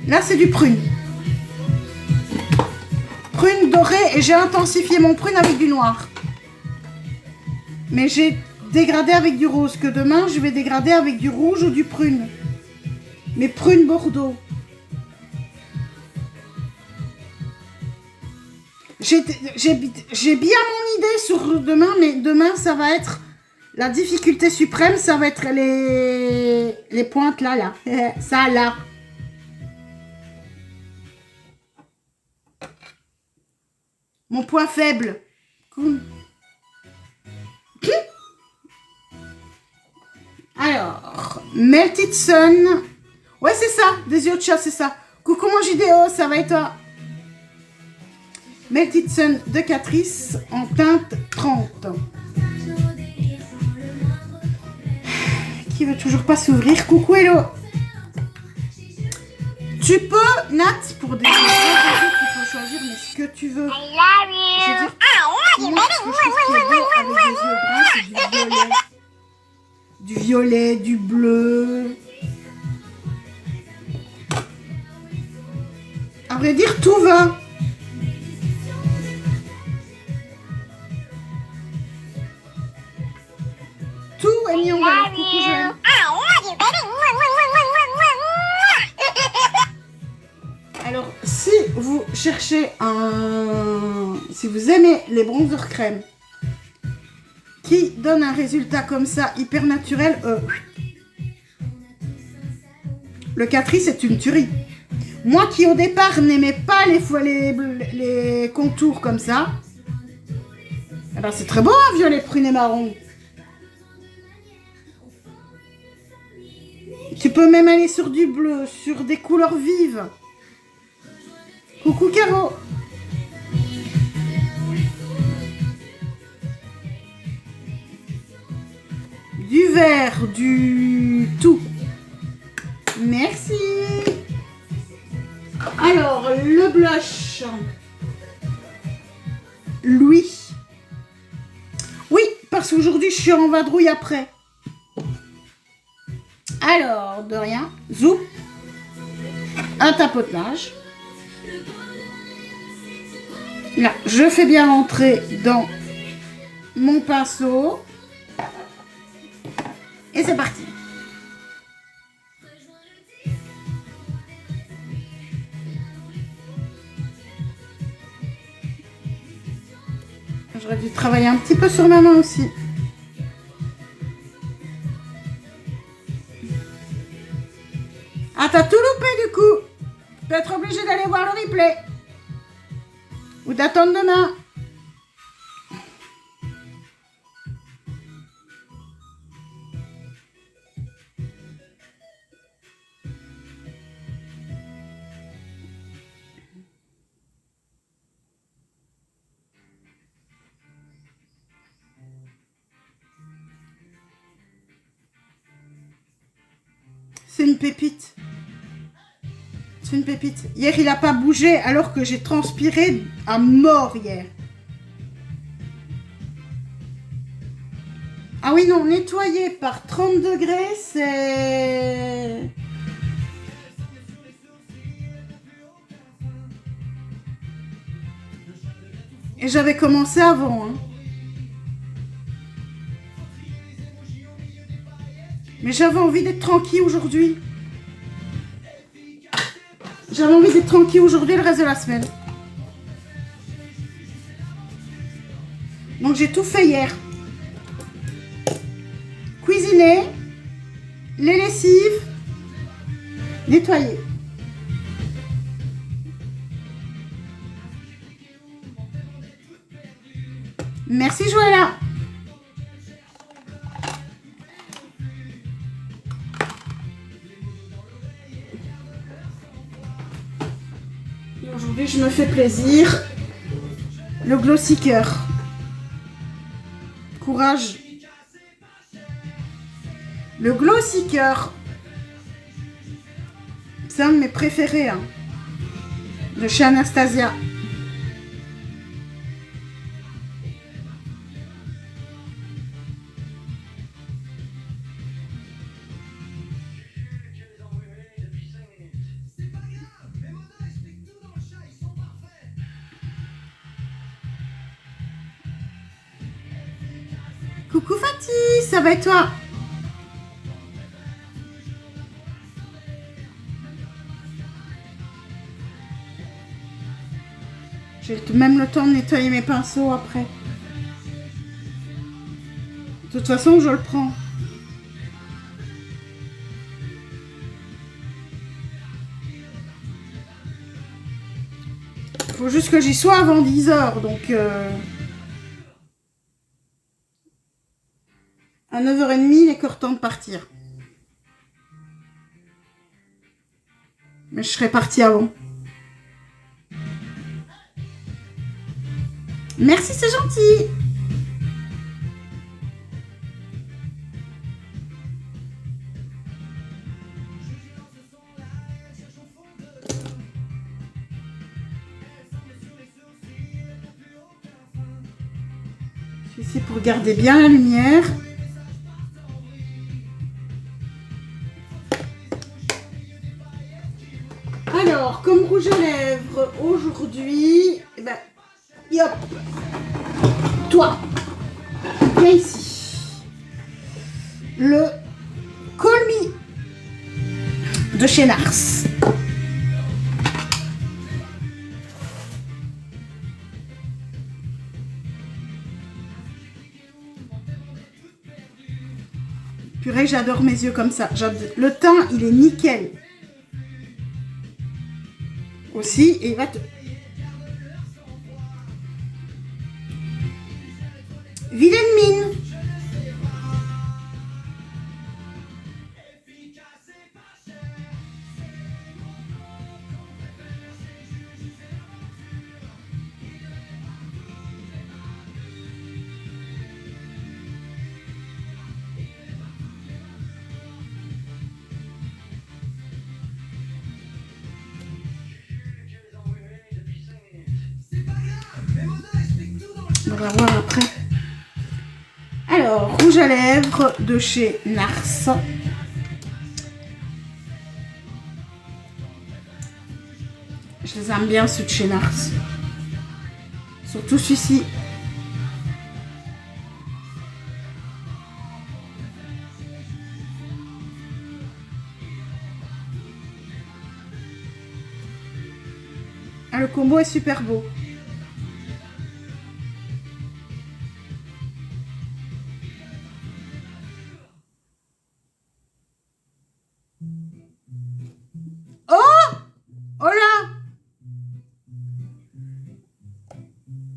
Là, c'est du prune. Prune dorée et j'ai intensifié mon prune avec du noir. Mais j'ai dégradé avec du rose. Que demain, je vais dégrader avec du rouge ou du prune. Mais prune Bordeaux. J'ai bien mon idée sur demain, mais demain, ça va être... La difficulté suprême, ça va être les pointes là. Ça, là. Mon point faible. Cool. Alors, Melted Sun. Ouais, c'est ça. Des yeux de chat, c'est ça. Coucou mon JDO, ça va et toi? Melted Sun de Catrice en teinte 30. Qui veut toujours pas s'ouvrir? Coucou Hello. Tu peux, Nat, pour des raisons, tu peux choisir mais ce que tu veux. I love Je veux you. dire, I love you, moi, ce que je trouve qui est beau avec des yeux bruns, c'est du violet. Du violet, du bleu. À vrai dire, tout va. Tout est mis en valeur. Love Coucou you. Joël. I love you, baby. Alors, si vous cherchez un... Si vous aimez les bronzers crème qui donnent un résultat comme ça, hyper naturel, le Catrice est une tuerie. Moi qui au départ n'aimais pas les contours comme ça, eh ben, c'est très beau, hein, violet, prune et marron. Tu peux même aller sur du bleu, sur des couleurs vives. Coucou Caro. Du vert, du tout. Merci. Alors, le blush. Lui. Oui, parce qu'aujourd'hui, je suis en vadrouille après. Alors, de rien. Zou. Un tapotage. Là, je fais bien rentrer dans mon pinceau. Et c'est parti. J'aurais dû travailler un petit peu sur ma main aussi. Ah, t'as tout loupé du coup. Tu peux être obligé d'aller voir le replay. Ou d'attendre demain. C'est une pépite. C'est une pépite. Hier, il n'a pas bougé alors que j'ai transpiré à mort hier. Ah oui, non, nettoyer par 30 degrés, c'est... Et j'avais commencé avant, hein. Mais j'avais envie d'être tranquille aujourd'hui. J'avais envie d'être tranquille aujourd'hui le reste de la semaine. Donc j'ai tout fait hier. Cuisiner, les lessives, nettoyer. Merci Joëlla. Aujourd'hui, je me fais plaisir. Le Glow Seeker. Courage. Le Glow Seeker. C'est un de mes préférés. Hein. De chez Anastasia. Coucou Fatih, ça va et toi? J'ai même le temps de nettoyer mes pinceaux après. De toute façon, je le prends. Faut juste que j'y sois avant 10 h, donc à 9h30, il est encore temps de partir. Mais je serai partie avant. Merci, c'est gentil. Je suis ici pour garder bien la lumière. Alors, comme rouge à lèvres, aujourd'hui, eh ben, hop, toi, viens ici. Le Call Me de chez Nars. Purée, j'adore mes yeux comme ça. Le teint, il est nickel. Aussi, et il va te... Vilaine mine. On va voir après. Alors, rouge à lèvres de chez Nars. Je les aime bien, ceux de chez Nars. Surtout celui-ci. Ah, le combo est super beau.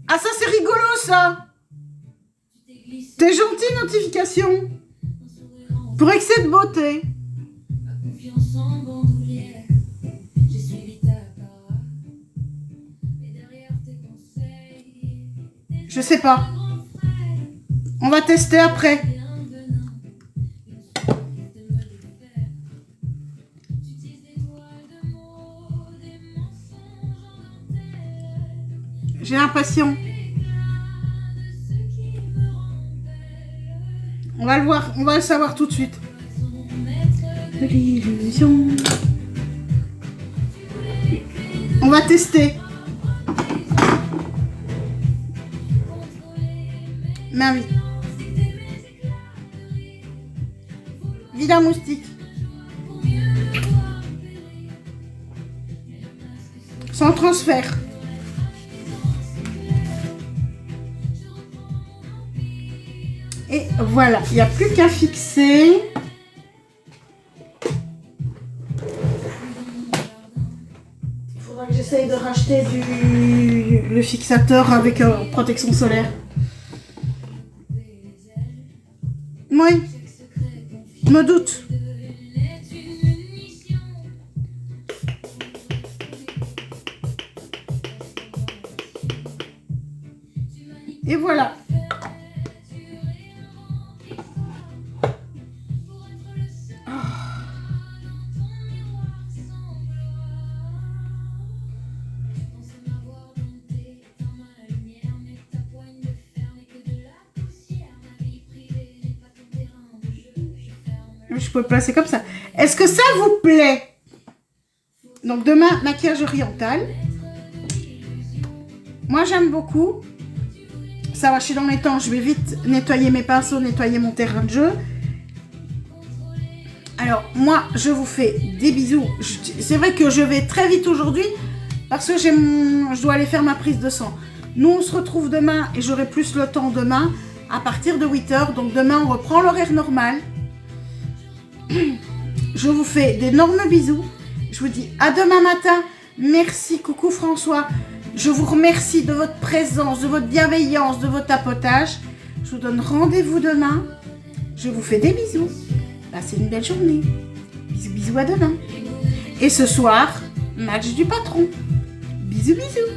Ah, ça c'est rigolo ça. T'es gentil, notification. Pour excès de beauté. Je sais pas. On va tester après. J'ai l'impression. On va le voir, on va le savoir tout de suite. L'illusion. On va tester. Mais oui. Vilain moustique. Sans transfert. Et voilà, il n'y a plus qu'à fixer. Il faudra que j'essaye de racheter le fixateur avec protection solaire. Oui, je me doute. Et voilà. Je peux le placer comme ça. Est-ce que ça vous plaît? Donc demain, maquillage oriental. Moi, j'aime beaucoup. Ça va, je suis dans les temps. Je vais vite nettoyer mes pinceaux, nettoyer mon terrain de jeu. Alors, moi, je vous fais des bisous. C'est vrai que je vais très vite aujourd'hui parce que je dois aller faire ma prise de sang. Nous, on se retrouve demain et j'aurai plus le temps demain à partir de 8 h. Donc, demain, on reprend l'horaire normal. Je vous fais d'énormes bisous. Je vous dis à demain matin. Merci, coucou François. Je vous remercie de votre présence, de votre bienveillance, de votre tapotage. Je vous donne rendez-vous demain. Je vous fais des bisous. Passez une belle journée. Bisous, bisous, à demain. Et ce soir, match du patron. Bisous, bisous.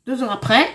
2 heures après.